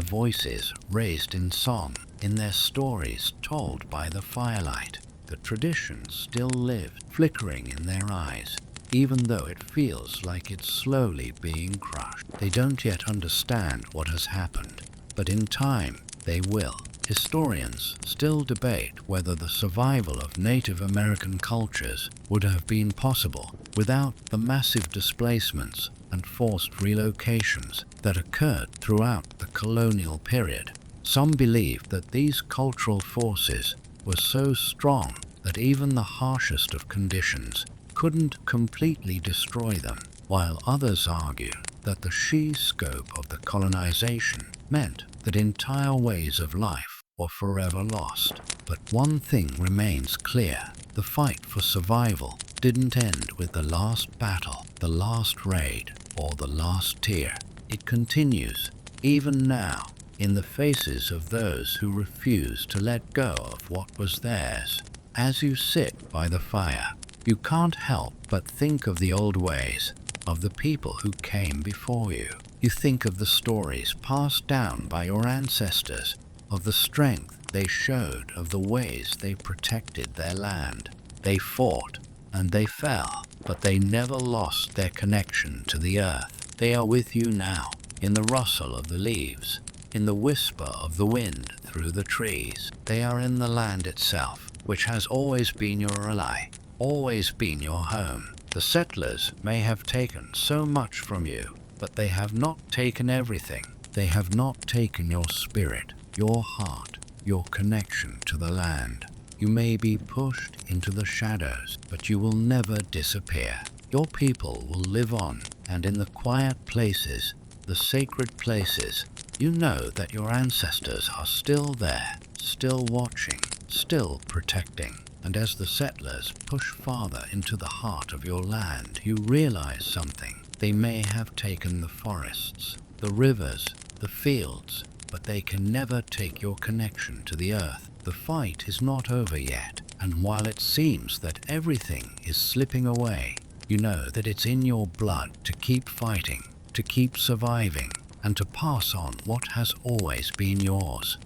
voices raised in song, in their stories told by the firelight. The tradition still lives, flickering in their eyes, even though it feels like it's slowly being crushed. They don't yet understand what has happened, but in time they will. Historians still debate whether the survival of Native American cultures would have been possible without the massive displacements and forced relocations that occurred throughout the colonial period. Some believe that these cultural forces were so strong that even the harshest of conditions couldn't completely destroy them, while others argue that the sheer scope of the colonization meant that entire ways of life were forever lost. But one thing remains clear: the fight for survival didn't end with the last battle, the last raid, or the last tear. It continues, even now, in the faces of those who refuse to let go of what was theirs. As you sit by the fire, you can't help but think of the old ways, of the people who came before you. You think of the stories passed down by your ancestors, of the strength they showed, of the ways they protected their land. They fought and they fell, but they never lost their connection to the earth. They are with you now, in the rustle of the leaves, in the whisper of the wind through the trees. They are in the land itself, which has always been your ally, always been your home. The settlers may have taken so much from you, but they have not taken everything. They have not taken your spirit, your heart, your connection to the land. You may be pushed into the shadows, but you will never disappear. Your people will live on, and in the quiet places, the sacred places, you know that your ancestors are still there, still watching, still protecting. And as the settlers push farther into the heart of your land, you realize something. They may have taken the forests, the rivers, the fields, but they can never take your connection to the earth. The fight is not over yet, and while it seems that everything is slipping away, you know that it's in your blood to keep fighting, to keep surviving, and to pass on what has always been yours.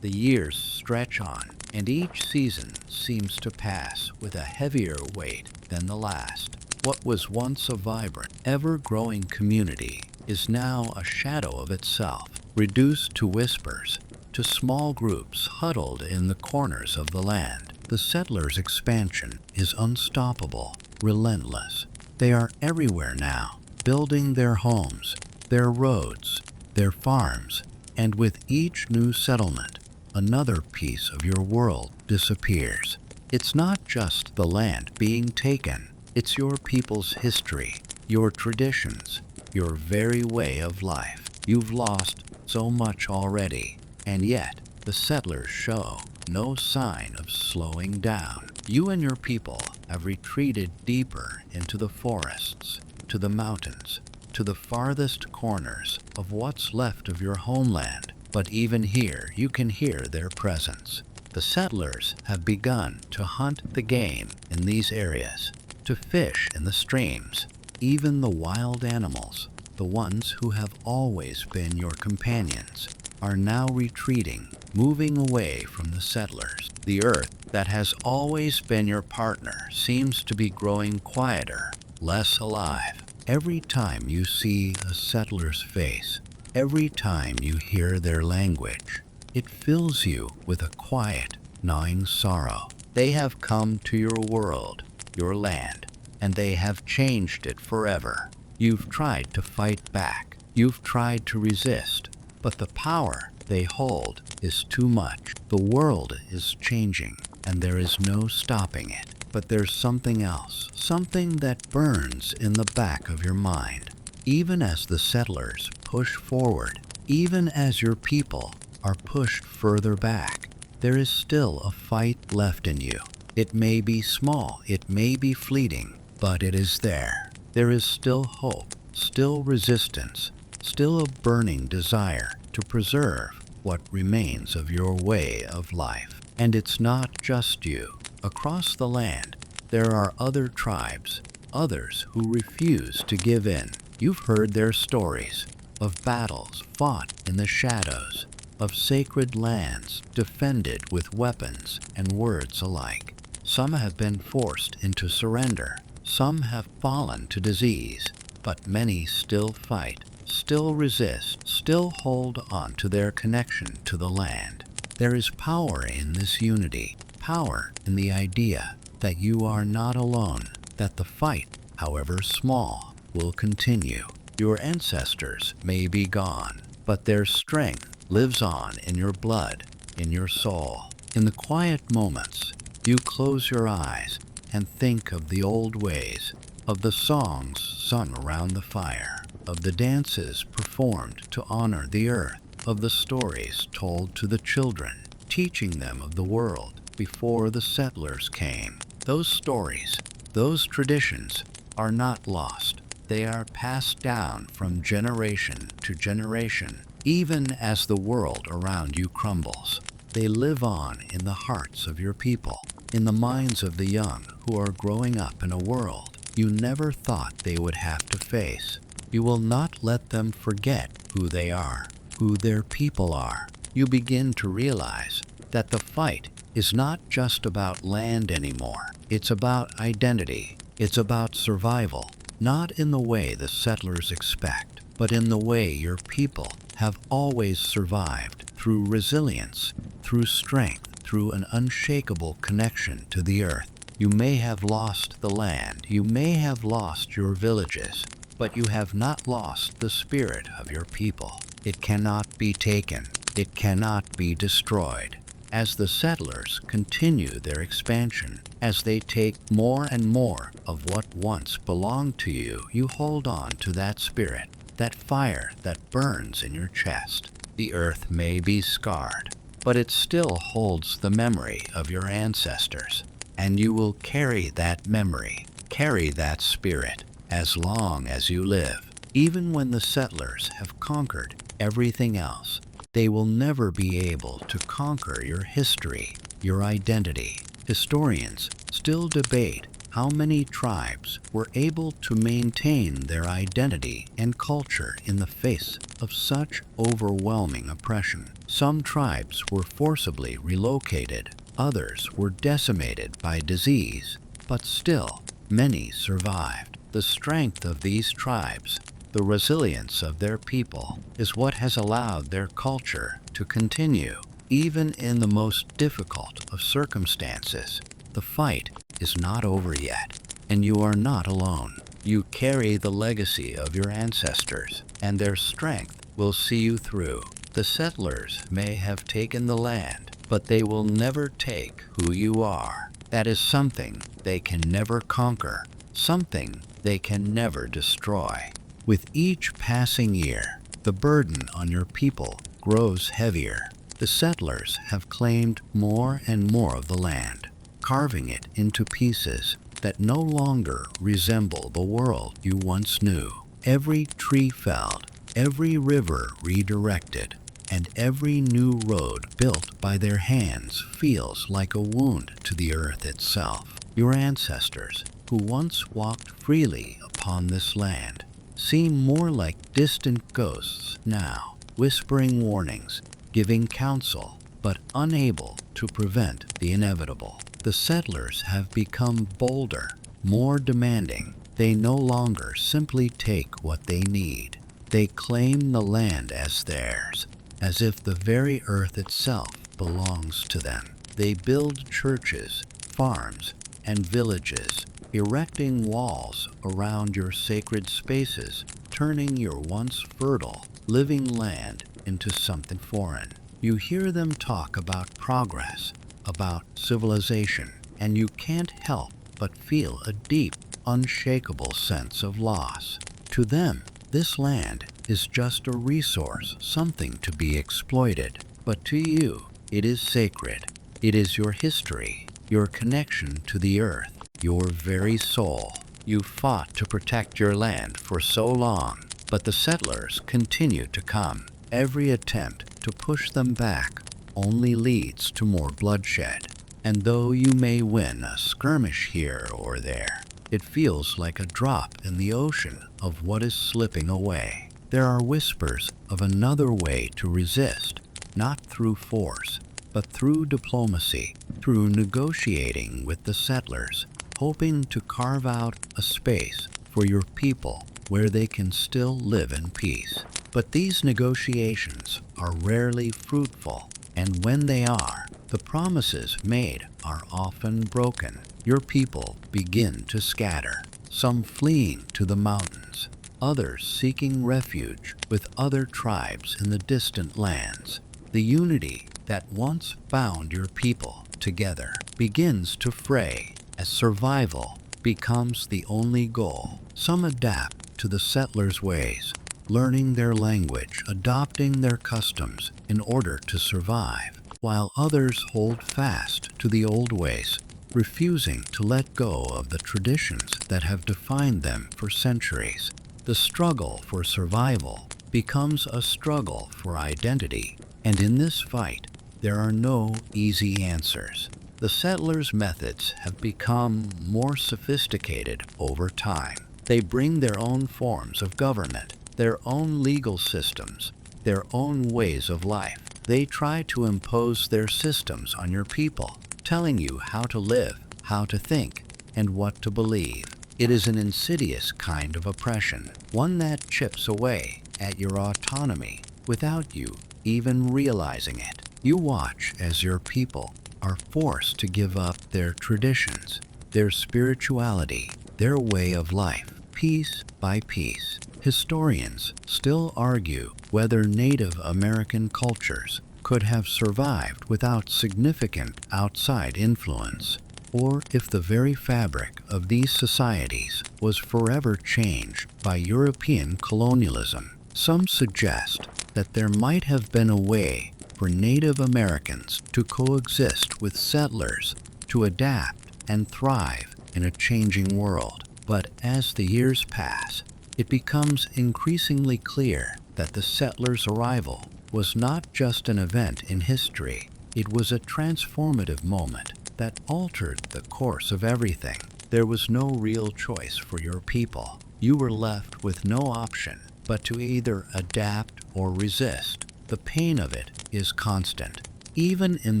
The years stretch on, and each season seems to pass with a heavier weight than the last. What was once a vibrant, ever-growing community is now a shadow of itself, reduced to whispers, to small groups huddled in the corners of the land. The settlers' expansion is unstoppable, relentless. They are everywhere now, building their homes, their roads, their farms, and with each new settlement, another piece of your world disappears. It's not just the land being taken, it's your people's history, your traditions, your very way of life. You've lost so much already, and yet the settlers show no sign of slowing down. You and your people have retreated deeper into the forests, to the mountains, to the farthest corners of what's left of your homeland. But even here, you can hear their presence. The settlers have begun to hunt the game in these areas, to fish in the streams. Even the wild animals, the ones who have always been your companions, are now retreating, moving away from the settlers. The earth that has always been your partner seems to be growing quieter, less alive. Every time you see a settler's face, every time you hear their language, it fills you with a quiet, gnawing sorrow. They have come to your world, your land, and they have changed it forever. You've tried to fight back. You've tried to resist, but the power they hold is too much. The world is changing, and there is no stopping it. But there's something else, something that burns in the back of your mind. Even as the settlers push forward, even as your people are pushed further back, there is still a fight left in you. It may be small, it may be fleeting, but it is there. There is still hope, still resistance, still a burning desire to preserve what remains of your way of life. And it's not just you. Across the land, there are other tribes, others who refuse to give in. You've heard their stories of battles fought in the shadows, of sacred lands defended with weapons and words alike. Some have been forced into surrender, some have fallen to disease, but many still fight, still resist, still hold on to their connection to the land. There is power in this unity, power in the idea that you are not alone, that the fight, however small, will continue. Your ancestors may be gone, but their strength lives on in your blood, in your soul. In the quiet moments, you close your eyes and think of the old ways, of the songs sung around the fire, of the dances performed to honor the earth, of the stories told to the children, teaching them of the world before the settlers came. Those stories, those traditions are not lost. They are passed down from generation to generation, even as the world around you crumbles. They live on in the hearts of your people, in the minds of the young who are growing up in a world you never thought they would have to face. You will not let them forget who they are, who their people are. You begin to realize that the fight is not just about land anymore. It's about identity. It's about survival, not in the way the settlers expect, but in the way your people have always survived, through resilience, through strength, through an unshakable connection to the earth. You may have lost the land, you may have lost your villages, but you have not lost the spirit of your people. It cannot be taken. It cannot be destroyed. As the settlers continue their expansion, as they take more and more of what once belonged to you, you hold on to that spirit, that fire that burns in your chest. The earth may be scarred, but it still holds the memory of your ancestors, and you will carry that memory, carry that spirit, as long as you live. Even when the settlers have conquered everything else, they will never be able to conquer your history, your identity. Historians still debate how many tribes were able to maintain their identity and culture in the face of such overwhelming oppression. Some tribes were forcibly relocated, others were decimated by disease, but still, many survived. The strength of these tribes, the resilience of their people, is what has allowed their culture to continue, even in the most difficult of circumstances. The fight is not over yet, and you are not alone. You carry the legacy of your ancestors, and their strength will see you through. The settlers may have taken the land, but they will never take who you are. That is something they can never conquer, something they can never destroy. With each passing year, the burden on your people grows heavier. The settlers have claimed more and more of the land, carving it into pieces that no longer resemble the world you once knew. Every tree felled, every river redirected, and every new road built by their hands feels like a wound to the earth itself. Your ancestors, who once walked freely upon this land, seem more like distant ghosts now, whispering warnings, giving counsel, but unable to prevent the inevitable. The settlers have become bolder, more demanding. They no longer simply take what they need. They claim the land as theirs, as if the very earth itself belongs to them. They build churches, farms, and villages, erecting walls around your sacred spaces, turning your once fertile, living land into something foreign. You hear them talk about progress, about civilization, and you can't help but feel a deep, unshakable sense of loss. To them, this land is just a resource, something to be exploited. But to you, it is sacred. It is your history, your connection to the earth, your very soul. You fought to protect your land for so long, but the settlers continue to come. Every attempt to push them back only leads to more bloodshed. And though you may win a skirmish here or there, it feels like a drop in the ocean of what is slipping away. There are whispers of another way to resist, not through force, but through diplomacy, through negotiating with the settlers, hoping to carve out a space for your people where they can still live in peace. But these negotiations are rarely fruitful, and when they are, the promises made are often broken. Your people begin to scatter, some fleeing to the mountains, others seeking refuge with other tribes in the distant lands. The unity that once bound your people together begins to fray as survival becomes the only goal. Some adapt to the settlers' ways, learning their language, adopting their customs in order to survive, while others hold fast to the old ways, refusing to let go of the traditions that have defined them for centuries. The struggle for survival becomes a struggle for identity, and in this fight, there are no easy answers. The settlers' methods have become more sophisticated over time. They bring their own forms of government, their own legal systems, their own ways of life. They try to impose their systems on your people, telling you how to live, how to think, and what to believe. It is an insidious kind of oppression, one that chips away at your autonomy without you even realizing it. You watch as your people are forced to give up their traditions, their spirituality, their way of life, piece by piece. Historians still argue whether Native American cultures could have survived without significant outside influence, or if the very fabric of these societies was forever changed by European colonialism. Some suggest that there might have been a way for Native Americans to coexist with settlers, to adapt and thrive in a changing world. But as the years pass, it becomes increasingly clear that the settlers' arrival was not just an event in history, it was a transformative moment that altered the course of everything. There was no real choice for your people. You were left with no option but to either adapt or resist. The pain of it is constant. Even in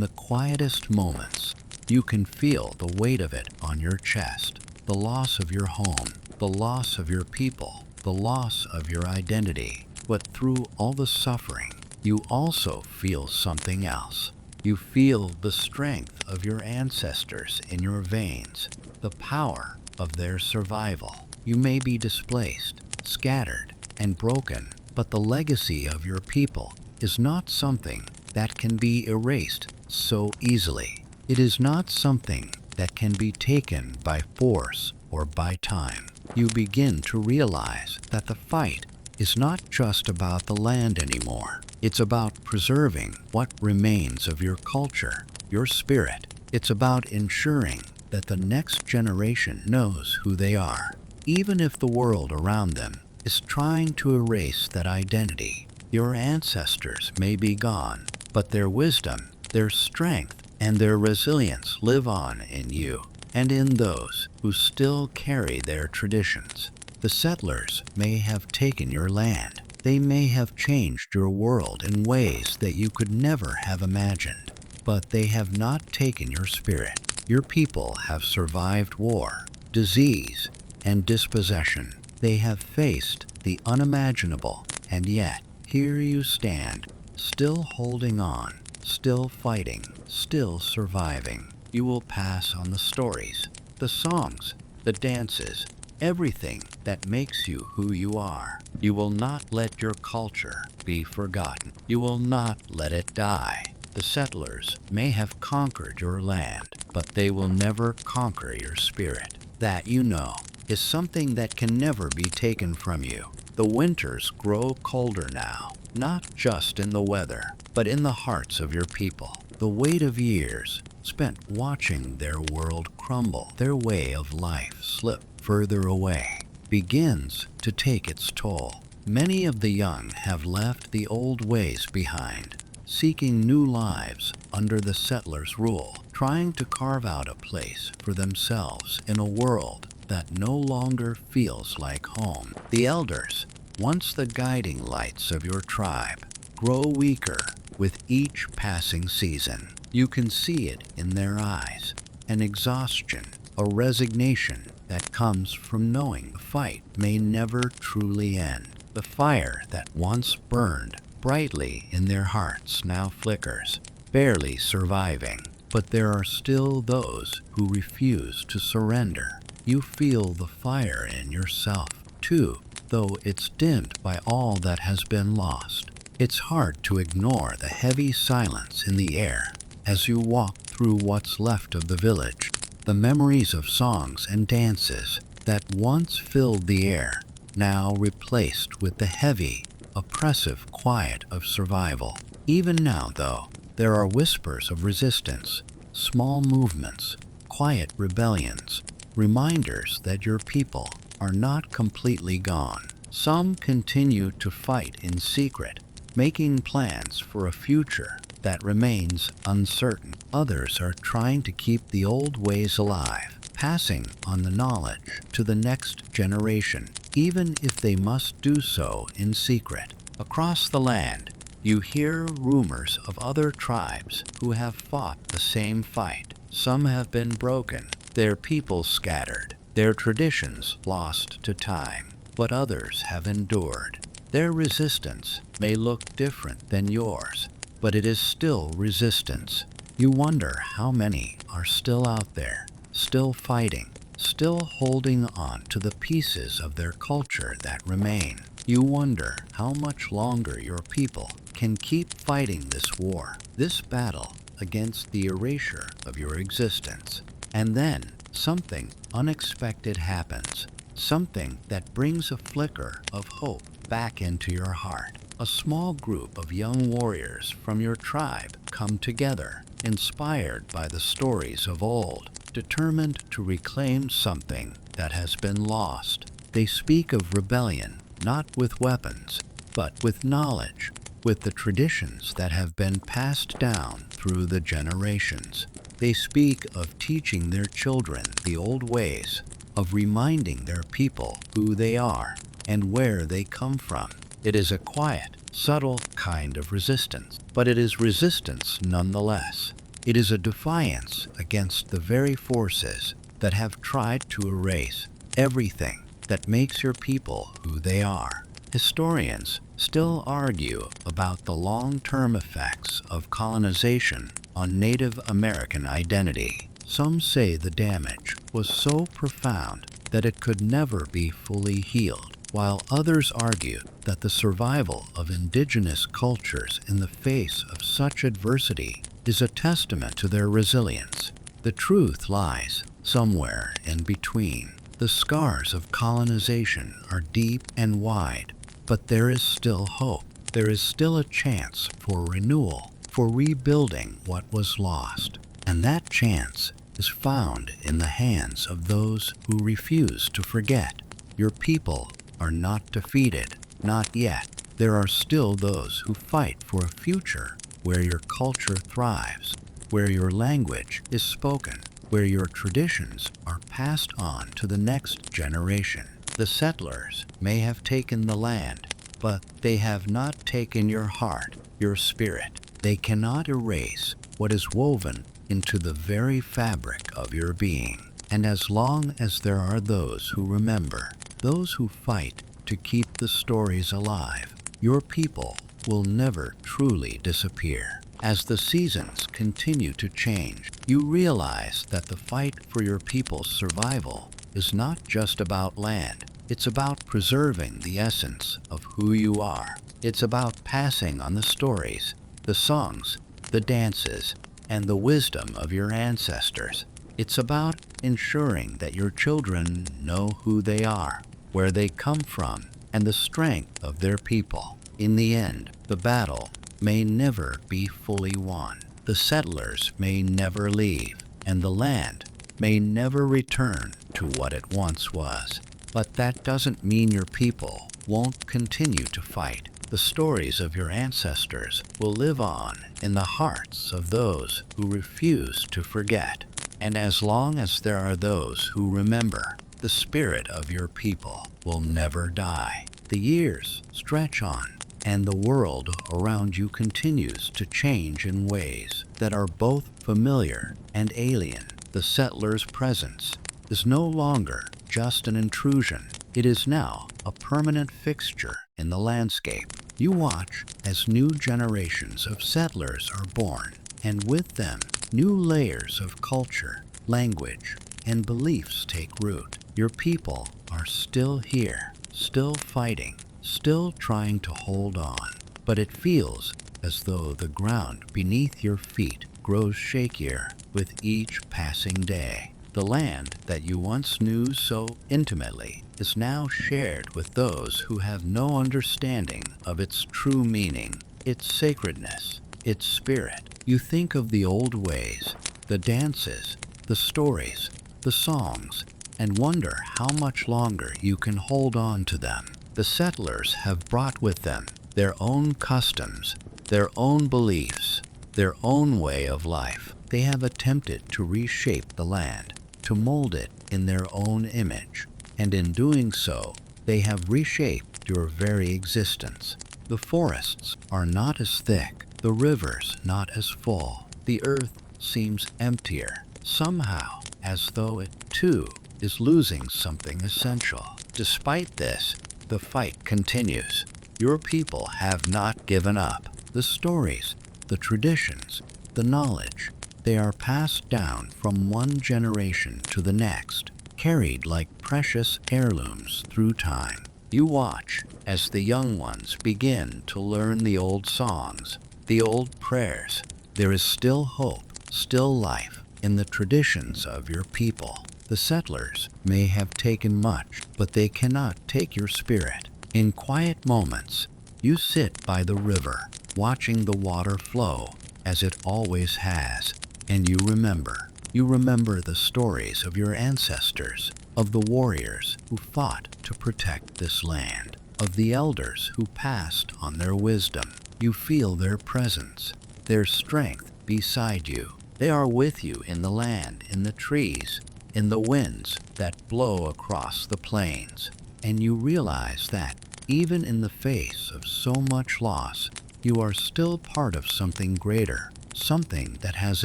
the quietest moments, you can feel the weight of it on your chest. The loss of your home, the loss of your people, the loss of your identity. But through all the suffering, you also feel something else. You feel the strength of your ancestors in your veins, the power of their survival. You may be displaced, scattered, and broken, but the legacy of your people is not something that can be erased so easily. It is not something that can be taken by force or by time. You begin to realize that the fight is not just about the land anymore. It's about preserving what remains of your culture, your spirit. It's about ensuring that the next generation knows who they are, even if the world around them is trying to erase that identity. Your ancestors may be gone, but their wisdom, their strength, and their resilience live on in you and in those who still carry their traditions. The settlers may have taken your land. They may have changed your world in ways that you could never have imagined, but they have not taken your spirit. Your people have survived war, disease, and dispossession. They have faced the unimaginable, and yet here you stand, still holding on, still fighting, still surviving. You will pass on the stories, the songs, the dances, everything that makes you who you are. You will not let your culture be forgotten. You will not let it die. The settlers may have conquered your land, but they will never conquer your spirit. That, you know, is something that can never be taken from you. The winters grow colder now, not just in the weather, but in the hearts of your people. The weight of years spent watching their world crumble, their way of life slip further away, begins to take its toll. Many of the young have left the old ways behind, seeking new lives under the settlers' rule, trying to carve out a place for themselves in a world that no longer feels like home. The elders, once the guiding lights of your tribe, grow weaker with each passing season. You can see it in their eyes, an exhaustion, a resignation that comes from knowing the fight may never truly end. The fire that once burned brightly in their hearts now flickers, barely surviving. But there are still those who refuse to surrender. You feel the fire in yourself, too, though it's dimmed by all that has been lost. It's hard to ignore the heavy silence in the air as you walk through what's left of the village. The memories of songs and dances that once filled the air, now replaced with the heavy, oppressive quiet of survival. Even now, though, there are whispers of resistance, small movements, quiet rebellions, reminders that your people are not completely gone. Some continue to fight in secret, making plans for a future that remains uncertain. Others are trying to keep the old ways alive, passing on the knowledge to the next generation, even if they must do so in secret. Across the land, you hear rumors of other tribes who have fought the same fight. Some have been broken, their people scattered, their traditions lost to time, but others have endured. Their resistance may look different than yours, but it is still resistance. You wonder how many are still out there, still fighting, still holding on to the pieces of their culture that remain. You wonder how much longer your people can keep fighting this war, this battle against the erasure of your existence. And then something unexpected happens, something that brings a flicker of hope back into your heart. A small group of young warriors from your tribe come together, inspired by the stories of old, determined to reclaim something that has been lost. They speak of rebellion, not with weapons, but with knowledge, with the traditions that have been passed down through the generations. They speak of teaching their children the old ways, of reminding their people who they are and where they come from. It is a quiet, subtle kind of resistance, but it is resistance nonetheless. It is a defiance against the very forces that have tried to erase everything that makes your people who they are. Historians still argue about the long-term effects of colonization on Native American identity. Some say the damage was so profound that it could never be fully healed, while others argue that the survival of indigenous cultures in the face of such adversity is a testament to their resilience. The truth lies somewhere in between. The scars of colonization are deep and wide, but there is still hope. There is still a chance for renewal, for rebuilding what was lost. And that chance is found in the hands of those who refuse to forget. Your people are not defeated, not yet. There are still those who fight for a future where your culture thrives, where your language is spoken, where your traditions are passed on to the next generation. The settlers may have taken the land, but they have not taken your heart, your spirit. They cannot erase what is woven into the very fabric of your being. And as long as there are those who remember, those who fight to keep the stories alive, your people will never truly disappear. As the seasons continue to change, you realize that the fight for your people's survival is not just about land. It's about preserving the essence of who you are. It's about passing on the stories, the songs, the dances, and the wisdom of your ancestors. It's about ensuring that your children know who they are, where they come from, and the strength of their people. In the end, the battle may never be fully won. The settlers may never leave, and the land may never return to what it once was. But that doesn't mean your people won't continue to fight. The stories of your ancestors will live on in the hearts of those who refuse to forget. And as long as there are those who remember, the spirit of your people will never die. The years stretch on, and the world around you continues to change in ways that are both familiar and alien. The settler's presence is no longer just an intrusion. It is now a permanent fixture in the landscape. You watch as new generations of settlers are born, and with them, new layers of culture, language, and beliefs take root. Your people are still here, still fighting, still trying to hold on. But it feels as though the ground beneath your feet grows shakier with each passing day. The land that you once knew so intimately is now shared with those who have no understanding of its true meaning, its sacredness, its spirit. You think of the old ways, the dances, the stories, the songs, and wonder how much longer you can hold on to them. The settlers have brought with them their own customs, their own beliefs, their own way of life. They have attempted to reshape the land, to mold it in their own image, and in doing so, they have reshaped your very existence. The forests are not as thick, the rivers not as full. The earth seems emptier, somehow, as though it too is losing something essential. Despite this, the fight continues. Your people have not given up. The stories, the traditions, the knowledge, they are passed down from one generation to the next, carried like precious heirlooms through time. You watch as the young ones begin to learn the old songs, the old prayers. There is still hope, still life in the traditions of your people. The settlers may have taken much, but they cannot take your spirit. In quiet moments, you sit by the river, watching the water flow as it always has, and you remember. You remember the stories of your ancestors, of the warriors who fought to protect this land, of the elders who passed on their wisdom. You feel their presence, their strength beside you. They are with you in the land, in the trees, in the winds that blow across the plains. And you realize that, even in the face of so much loss, you are still part of something greater, something that has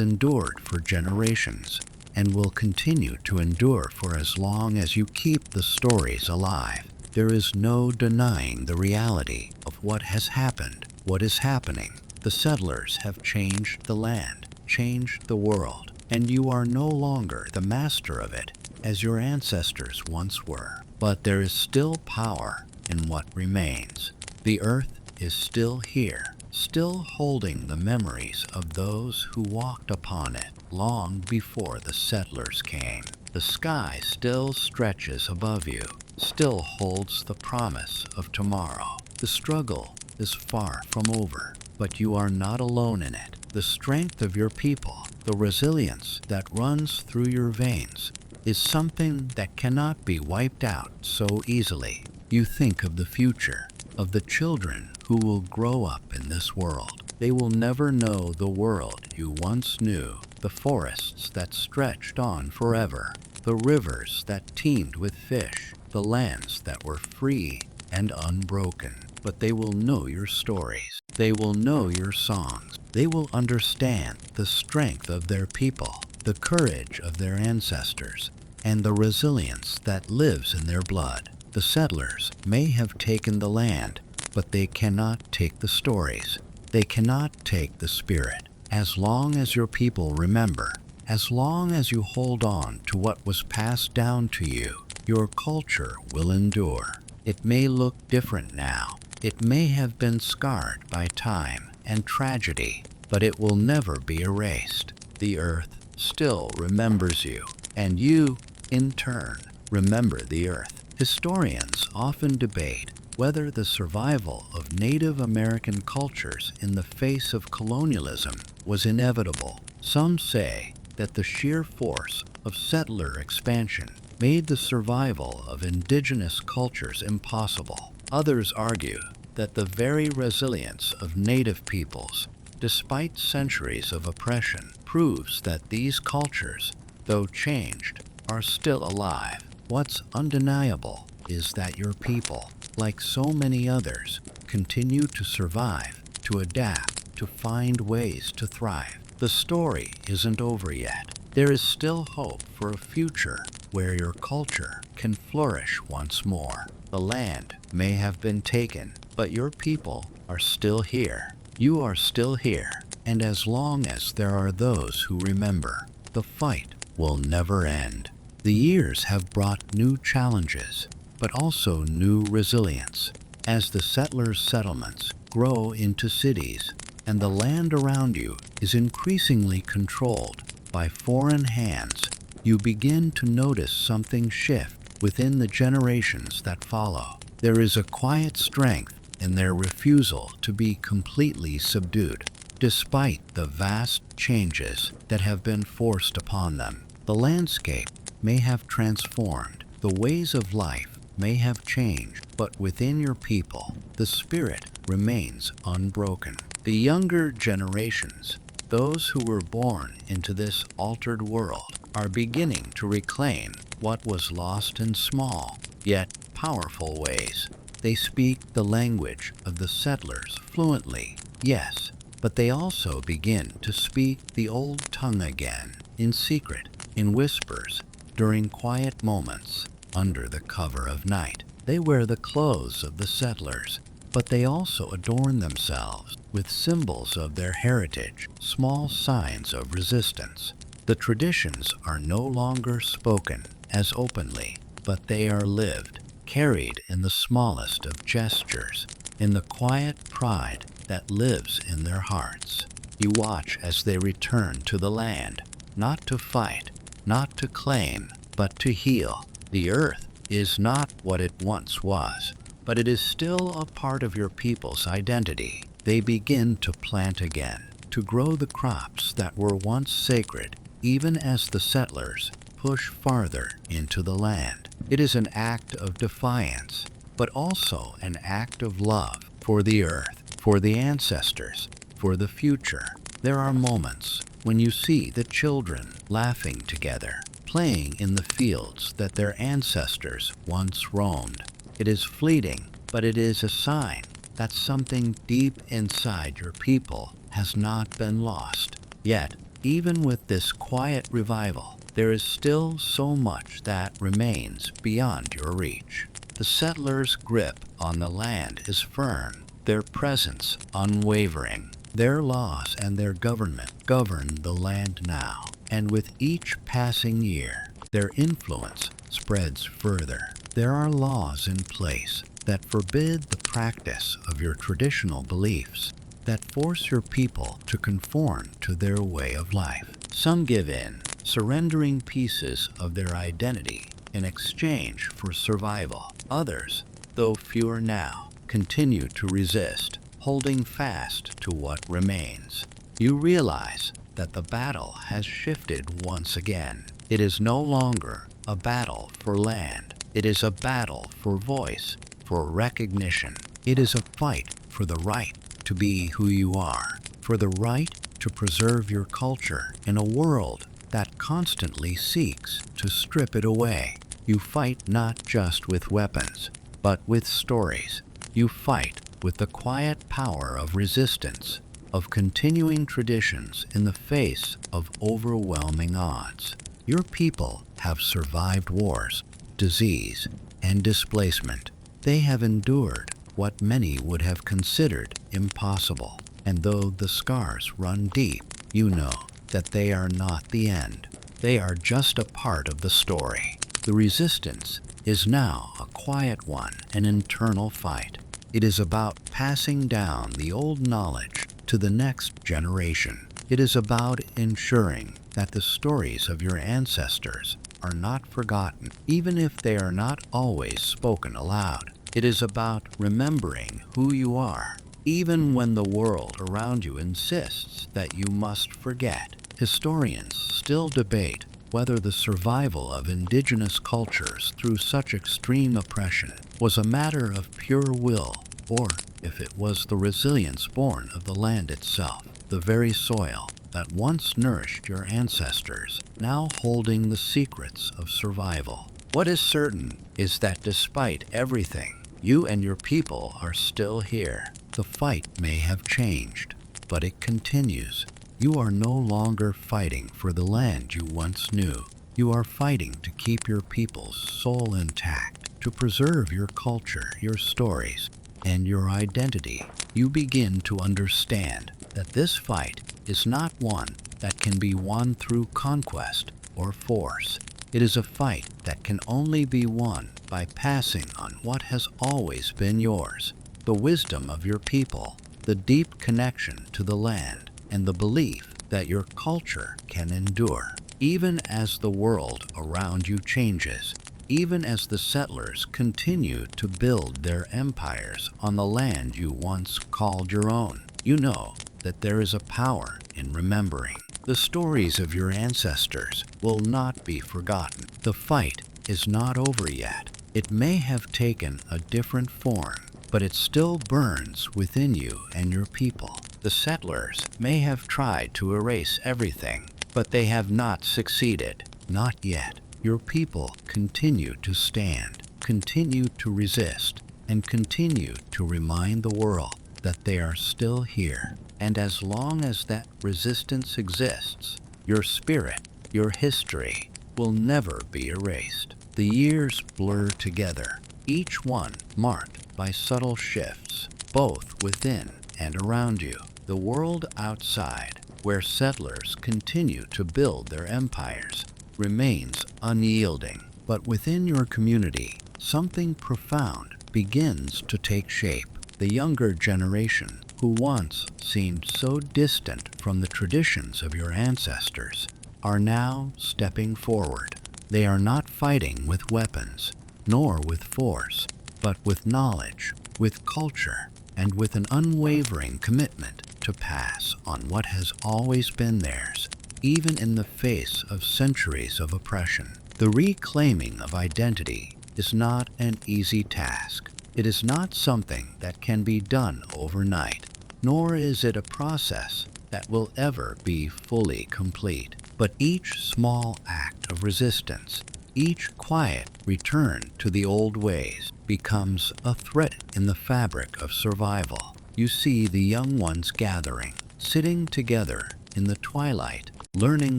endured for generations and will continue to endure for as long as you keep the stories alive. There is no denying the reality of what has happened, what is happening. The settlers have changed the land, changed the world, and you are no longer the master of it as your ancestors once were. But there is still power in what remains. The earth is still here, still holding the memories of those who walked upon it long before the settlers came. The sky still stretches above you, still holds the promise of tomorrow. The struggle is far from over, but you are not alone in it. The strength of your people, the resilience that runs through your veins, is something that cannot be wiped out so easily. You think of the future, of the children who will grow up in this world. They will never know the world you once knew, the forests that stretched on forever, the rivers that teemed with fish, the lands that were free and unbroken. But they will know your stories. They will know your songs. They will understand the strength of their people, the courage of their ancestors, and the resilience that lives in their blood. The settlers may have taken the land, but they cannot take the stories. They cannot take the spirit. As long as your people remember, as long as you hold on to what was passed down to you, your culture will endure. It may look different now. It may have been scarred by time and tragedy, but it will never be erased. The earth still remembers you, and you, in turn, remember the earth. Historians often debate whether the survival of Native American cultures in the face of colonialism was inevitable. Some say that the sheer force of settler expansion made the survival of indigenous cultures impossible. Others argue that the very resilience of native peoples, despite centuries of oppression, proves that these cultures, though changed, are still alive. What's undeniable is that your people, like so many others, continue to survive, to adapt, to find ways to thrive. The story isn't over yet. There is still hope for a future where your culture can flourish once more. The land may have been taken, but your people are still here. You are still here, and as long as there are those who remember, the fight will never end. The years have brought new challenges, but also new resilience. As the settlers' settlements grow into cities, and the land around you is increasingly controlled by foreign hands, you begin to notice something shift within the generations that follow. There is a quiet strength in their refusal to be completely subdued, despite the vast changes that have been forced upon them. The landscape may have transformed, the ways of life may have changed, but within your people, the spirit remains unbroken. The younger generations, those who were born into this altered world, are beginning to reclaim what was lost in small, yet powerful ways. They speak the language of the settlers fluently, yes, but they also begin to speak the old tongue again, in secret, in whispers, during quiet moments, under the cover of night. They wear the clothes of the settlers, but they also adorn themselves with symbols of their heritage, small signs of resistance. The traditions are no longer spoken as openly, but they are lived, carried in the smallest of gestures, in the quiet pride that lives in their hearts. You watch as they return to the land, not to fight, not to claim, but to heal. The earth is not what it once was, but it is still a part of your people's identity. They begin to plant again, to grow the crops that were once sacred, even as the settlers push farther into the land. It is an act of defiance, but also an act of love for the earth, for the ancestors, for the future. There are moments when you see the children laughing together, playing in the fields that their ancestors once roamed. It is fleeting, but it is a sign that something deep inside your people has not been lost. Yet, even with this quiet revival, there is still so much that remains beyond your reach. The settlers' grip on the land is firm, their presence unwavering. Their laws and their government govern the land now, and with each passing year, their influence spreads further. There are laws in place that forbid the practice of your traditional beliefs, that force your people to conform to their way of life. Some give in, surrendering pieces of their identity in exchange for survival. Others, though fewer now, continue to resist, holding fast to what remains. You realize that the battle has shifted once again. It is no longer a battle for land. It is a battle for voice, for recognition. It is a fight for the right to be who you are, for the right to preserve your culture in a world that constantly seeks to strip it away. You fight not just with weapons, but with stories. You fight with the quiet power of resistance, of continuing traditions in the face of overwhelming odds. Your people have survived wars, disease, and displacement. They have endured what many would have considered impossible. And though the scars run deep, you know that they are not the end. They are just a part of the story. The resistance is now a quiet one, an internal fight. It is about passing down the old knowledge to the next generation. It is about ensuring that the stories of your ancestors are not forgotten, even if they are not always spoken aloud. It is about remembering who you are, even when the world around you insists that you must forget. Historians still debate whether the survival of indigenous cultures through such extreme oppression was a matter of pure will, or if it was the resilience born of the land itself, the very soil that once nourished your ancestors, now holding the secrets of survival. What is certain is that despite everything, you and your people are still here. The fight may have changed, but it continues. You are no longer fighting for the land you once knew. You are fighting to keep your people's soul intact, to preserve your culture, your stories, and your identity. You begin to understand that this fight is not one that can be won through conquest or force. It is a fight that can only be won by passing on what has always been yours, the wisdom of your people, the deep connection to the land, and the belief that your culture can endure. Even as the world around you changes, even as the settlers continue to build their empires on the land you once called your own, you know that there is a power in remembering. The stories of your ancestors will not be forgotten. The fight is not over yet. It may have taken a different form, but it still burns within you and your people. The settlers may have tried to erase everything, but they have not succeeded. Not yet. Your people continue to stand, continue to resist, and continue to remind the world that they are still here. And as long as that resistance exists, your spirit, your history, will never be erased. The years blur together, each one marked by subtle shifts, both within and around you. The world outside, where settlers continue to build their empires, remains unyielding. But within your community, something profound begins to take shape. The younger generation, who once seemed so distant from the traditions of your ancestors, are now stepping forward. They are not fighting with weapons, nor with force, but with knowledge, with culture, and with an unwavering commitment to pass on what has always been theirs, even in the face of centuries of oppression. The reclaiming of identity is not an easy task. It is not something that can be done overnight, nor is it a process that will ever be fully complete. But each small act of resistance, each quiet return to the old ways, becomes a thread in the fabric of survival. You see the young ones gathering, sitting together in the twilight, learning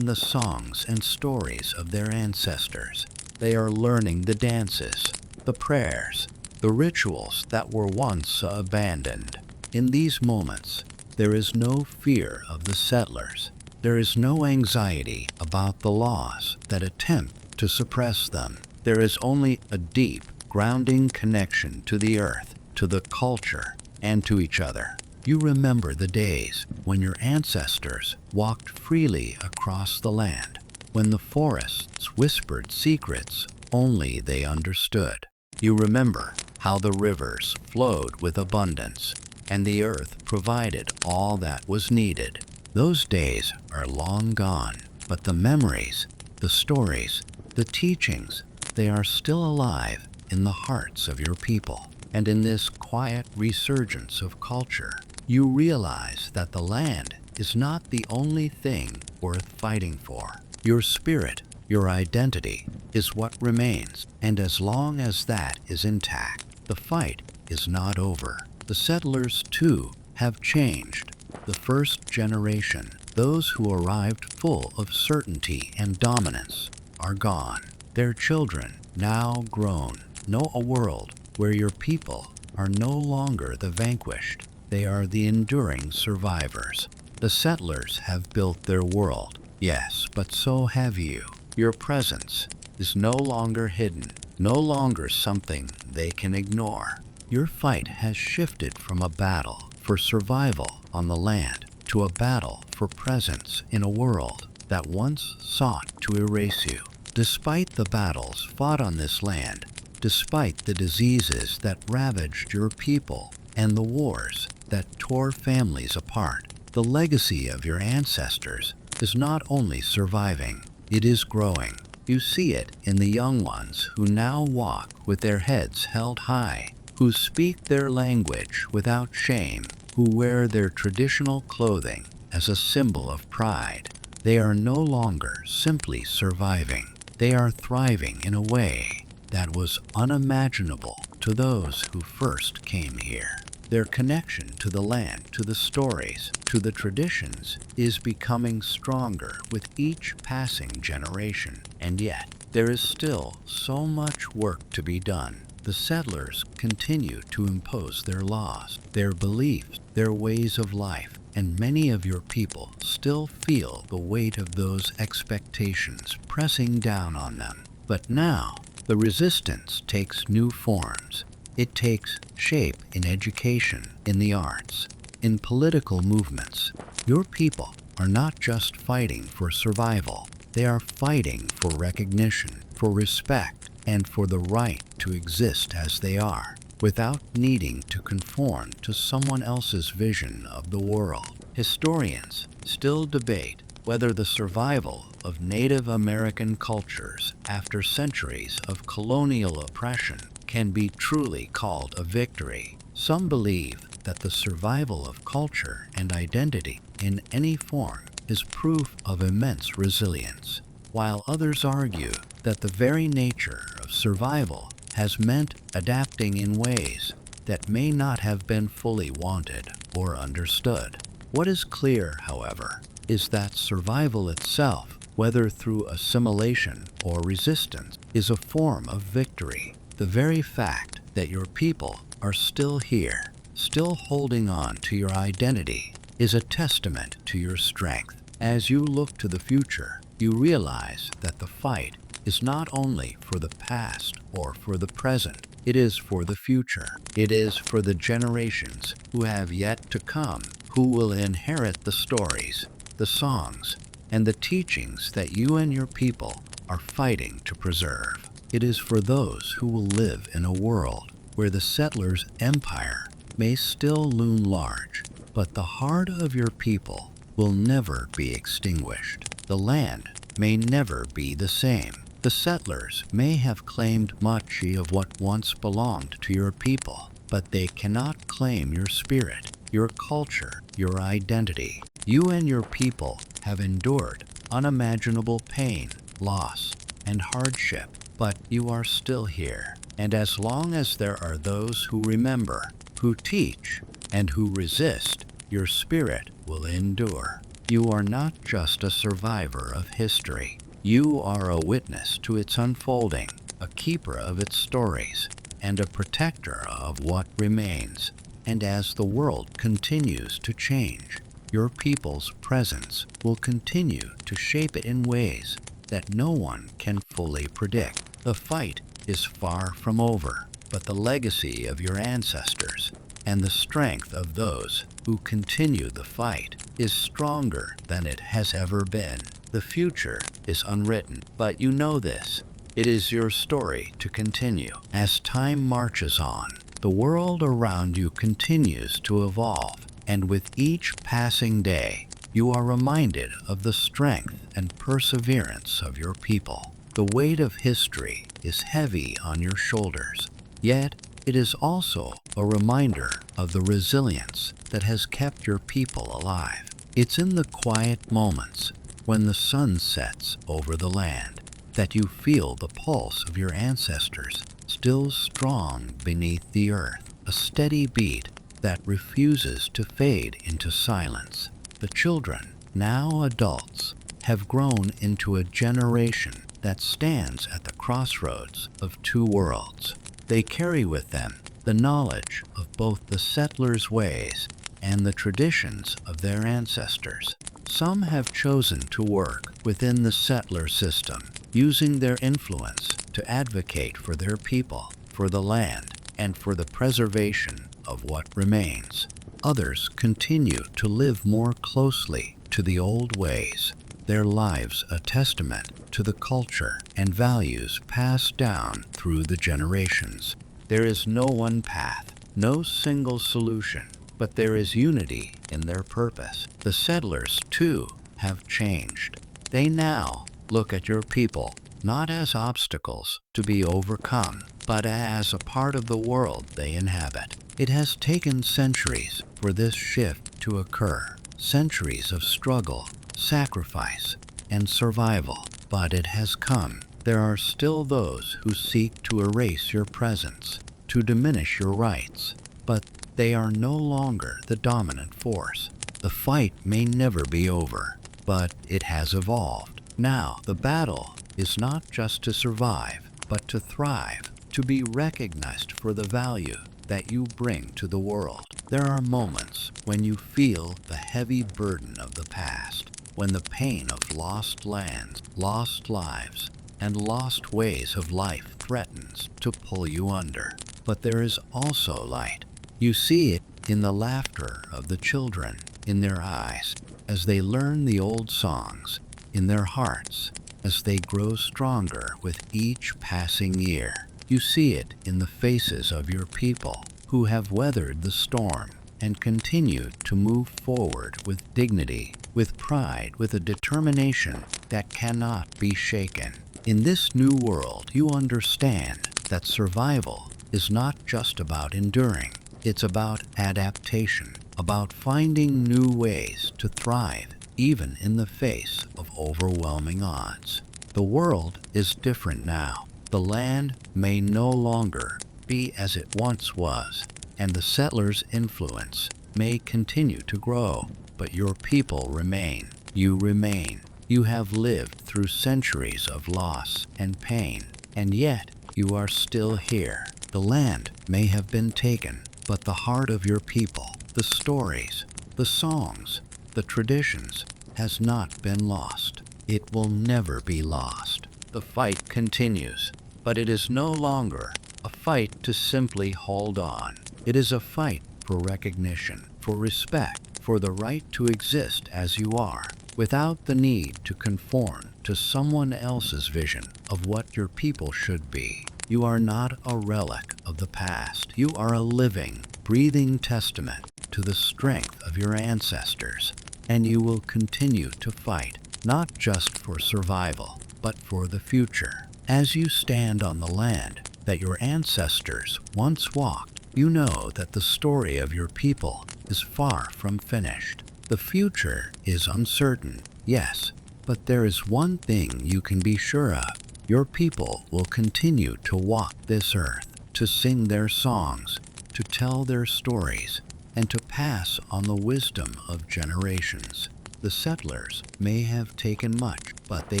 the songs and stories of their ancestors. They are learning the dances, the prayers, the rituals that were once abandoned. In these moments, there is no fear of the settlers. There is no anxiety about the laws that attempt to suppress them. There is only a deep, grounding connection to the earth, to the culture, and to each other. You remember the days when your ancestors walked freely across the land, when the forests whispered secrets only they understood. You remember how the rivers flowed with abundance, and the earth provided all that was needed. Those days are long gone, but the memories, the stories, the teachings, they are still alive in the hearts of your people. And in this quiet resurgence of culture, you realize that the land is not the only thing worth fighting for. Your spirit, your identity, is what remains, and as long as that is intact, the fight is not over. The settlers, too, have changed. The first generation, those who arrived full of certainty and dominance, are gone. Their children, now grown, know a world where your people are no longer the vanquished. They are the enduring survivors. The settlers have built their world, yes, but so have you. Your presence is no longer hidden, no longer something they can ignore. Your fight has shifted from a battle for survival on the land to a battle for presence in a world that once sought to erase you. Despite the battles fought on this land, despite the diseases that ravaged your people and the wars that tore families apart, the legacy of your ancestors is not only surviving, it is growing. You see it in the young ones who now walk with their heads held high, who speak their language without shame, who wear their traditional clothing as a symbol of pride. They are no longer simply surviving. They are thriving in a way that was unimaginable to those who first came here. Their connection to the land, to the stories, to the traditions is becoming stronger with each passing generation. And yet, there is still so much work to be done. The settlers continue to impose their laws, their beliefs, their ways of life, and many of your people still feel the weight of those expectations pressing down on them. But now, the resistance takes new forms. It takes shape in education, in the arts, in political movements. Your people are not just fighting for survival. They are fighting for recognition, for respect, and for the right to exist as they are, without needing to conform to someone else's vision of the world. Historians still debate whether the survival of Native American cultures after centuries of colonial oppression can be truly called a victory. Some believe that the survival of culture and identity in any form is proof of immense resilience, while others argue that the very nature of survival has meant adapting in ways that may not have been fully wanted or understood. What is clear, however, is that survival itself, whether through assimilation or resistance, is a form of victory. The very fact that your people are still here, still holding on to your identity, is a testament to your strength. As you look to the future, you realize that the fight is not only for the past or for the present, it is for the future. It is for the generations who have yet to come, who will inherit the stories, the songs, and the teachings that you and your people are fighting to preserve. It is for those who will live in a world where the settlers' empire may still loom large, but the heart of your people will never be extinguished. The land may never be the same. The settlers may have claimed much of what once belonged to your people, but they cannot claim your spirit, your culture, your identity. You and your people have endured unimaginable pain, loss, and hardship, but you are still here. And as long as there are those who remember, who teach, and who resist, your spirit will endure. You are not just a survivor of history. You are a witness to its unfolding, a keeper of its stories, and a protector of what remains. And as the world continues to change, your people's presence will continue to shape it in ways that no one can fully predict. The fight is far from over, but the legacy of your ancestors and the strength of those who continue the fight is stronger than it has ever been. The future is unwritten, but you know this. It is your story to continue. As time marches on, the world around you continues to evolve, and with each passing day, you are reminded of the strength and perseverance of your people. The weight of history is heavy on your shoulders, yet it is also a reminder of the resilience that has kept your people alive. It's in the quiet moments when the sun sets over the land that you feel the pulse of your ancestors still strong beneath the earth, a steady beat that refuses to fade into silence. The children, now adults, have grown into a generation that stands at the crossroads of two worlds. They carry with them the knowledge of both the settlers' ways and the traditions of their ancestors. Some have chosen to work within the settler system, using their influence to advocate for their people, for the land, and for the preservation of what remains. Others continue to live more closely to the old ways, their lives a testament to the culture and values passed down through the generations. There is no one path, no single solution, but there is unity in their purpose. The settlers, too, have changed. They now look at your people not as obstacles to be overcome, but as a part of the world they inhabit. It has taken centuries for this shift to occur, centuries of struggle, sacrifice, and survival, but it has come. There are still those who seek to erase your presence, to diminish your rights, but they are no longer the dominant force. The fight may never be over, but it has evolved. Now, the battle is not just to survive, but to thrive, to be recognized for the value that you bring to the world. There are moments when you feel the heavy burden of the past, when the pain of lost lands, lost lives, and lost ways of life threatens to pull you under. But there is also light. You see it in the laughter of the children, in their eyes, as they learn the old songs, in their hearts, as they grow stronger with each passing year. You see it in the faces of your people, who have weathered the storm and continue to move forward with dignity, with pride, with a determination that cannot be shaken. In this new world, you understand that survival is not just about enduring. It's about adaptation, about finding new ways to thrive, even in the face of overwhelming odds. The world is different now. The land may no longer be as it once was, and the settlers' influence may continue to grow, but your people remain. You remain. You have lived through centuries of loss and pain, and yet you are still here. The land may have been taken, but the heart of your people, the stories, the songs, the traditions, has not been lost. It will never be lost. the fight continues, but it is no longer a fight to simply hold on. It is a fight for recognition, for respect, for the right to exist as you are, without the need to conform to someone else's vision of what your people should be. You are not a relic of the past. You are a living, breathing testament to the strength of your ancestors, and you will continue to fight, not just for survival, but for the future. As you stand on the land that your ancestors once walked, you know that the story of your people is far from finished. The future is uncertain, yes, but there is one thing you can be sure of. Your people will continue to walk this earth, to sing their songs, to tell their stories, and to pass on the wisdom of generations. The settlers may have taken much, but they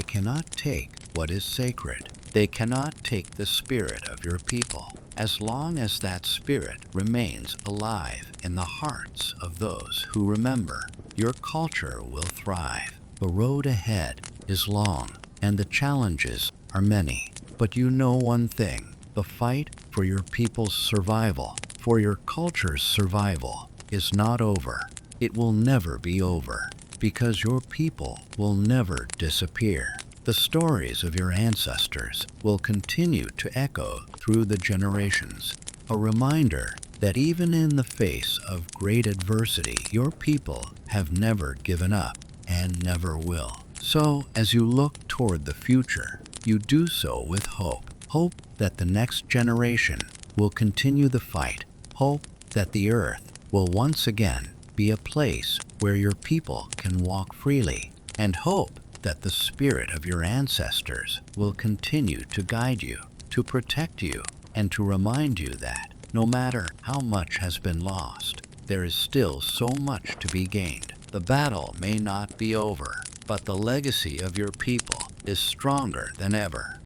cannot take what is sacred. They cannot take the spirit of your people. As long as that spirit remains alive in the hearts of those who remember, your culture will thrive. The road ahead is long, and the challenges are many. But you know one thing: the fight for your people's survival, for your culture's survival, is not over. It will never be over, because your people will never disappear. The stories of your ancestors will continue to echo through the generations, a reminder that even in the face of great adversity, your people have never given up and never will. So, as you look toward the future, you do so with hope. Hope that the next generation will continue the fight. Hope that the earth will once again be a place where your people can walk freely. And hope that the spirit of your ancestors will continue to guide you, to protect you, and to remind you that no matter how much has been lost, there is still so much to be gained. The battle may not be over, but the legacy of your people is stronger than ever.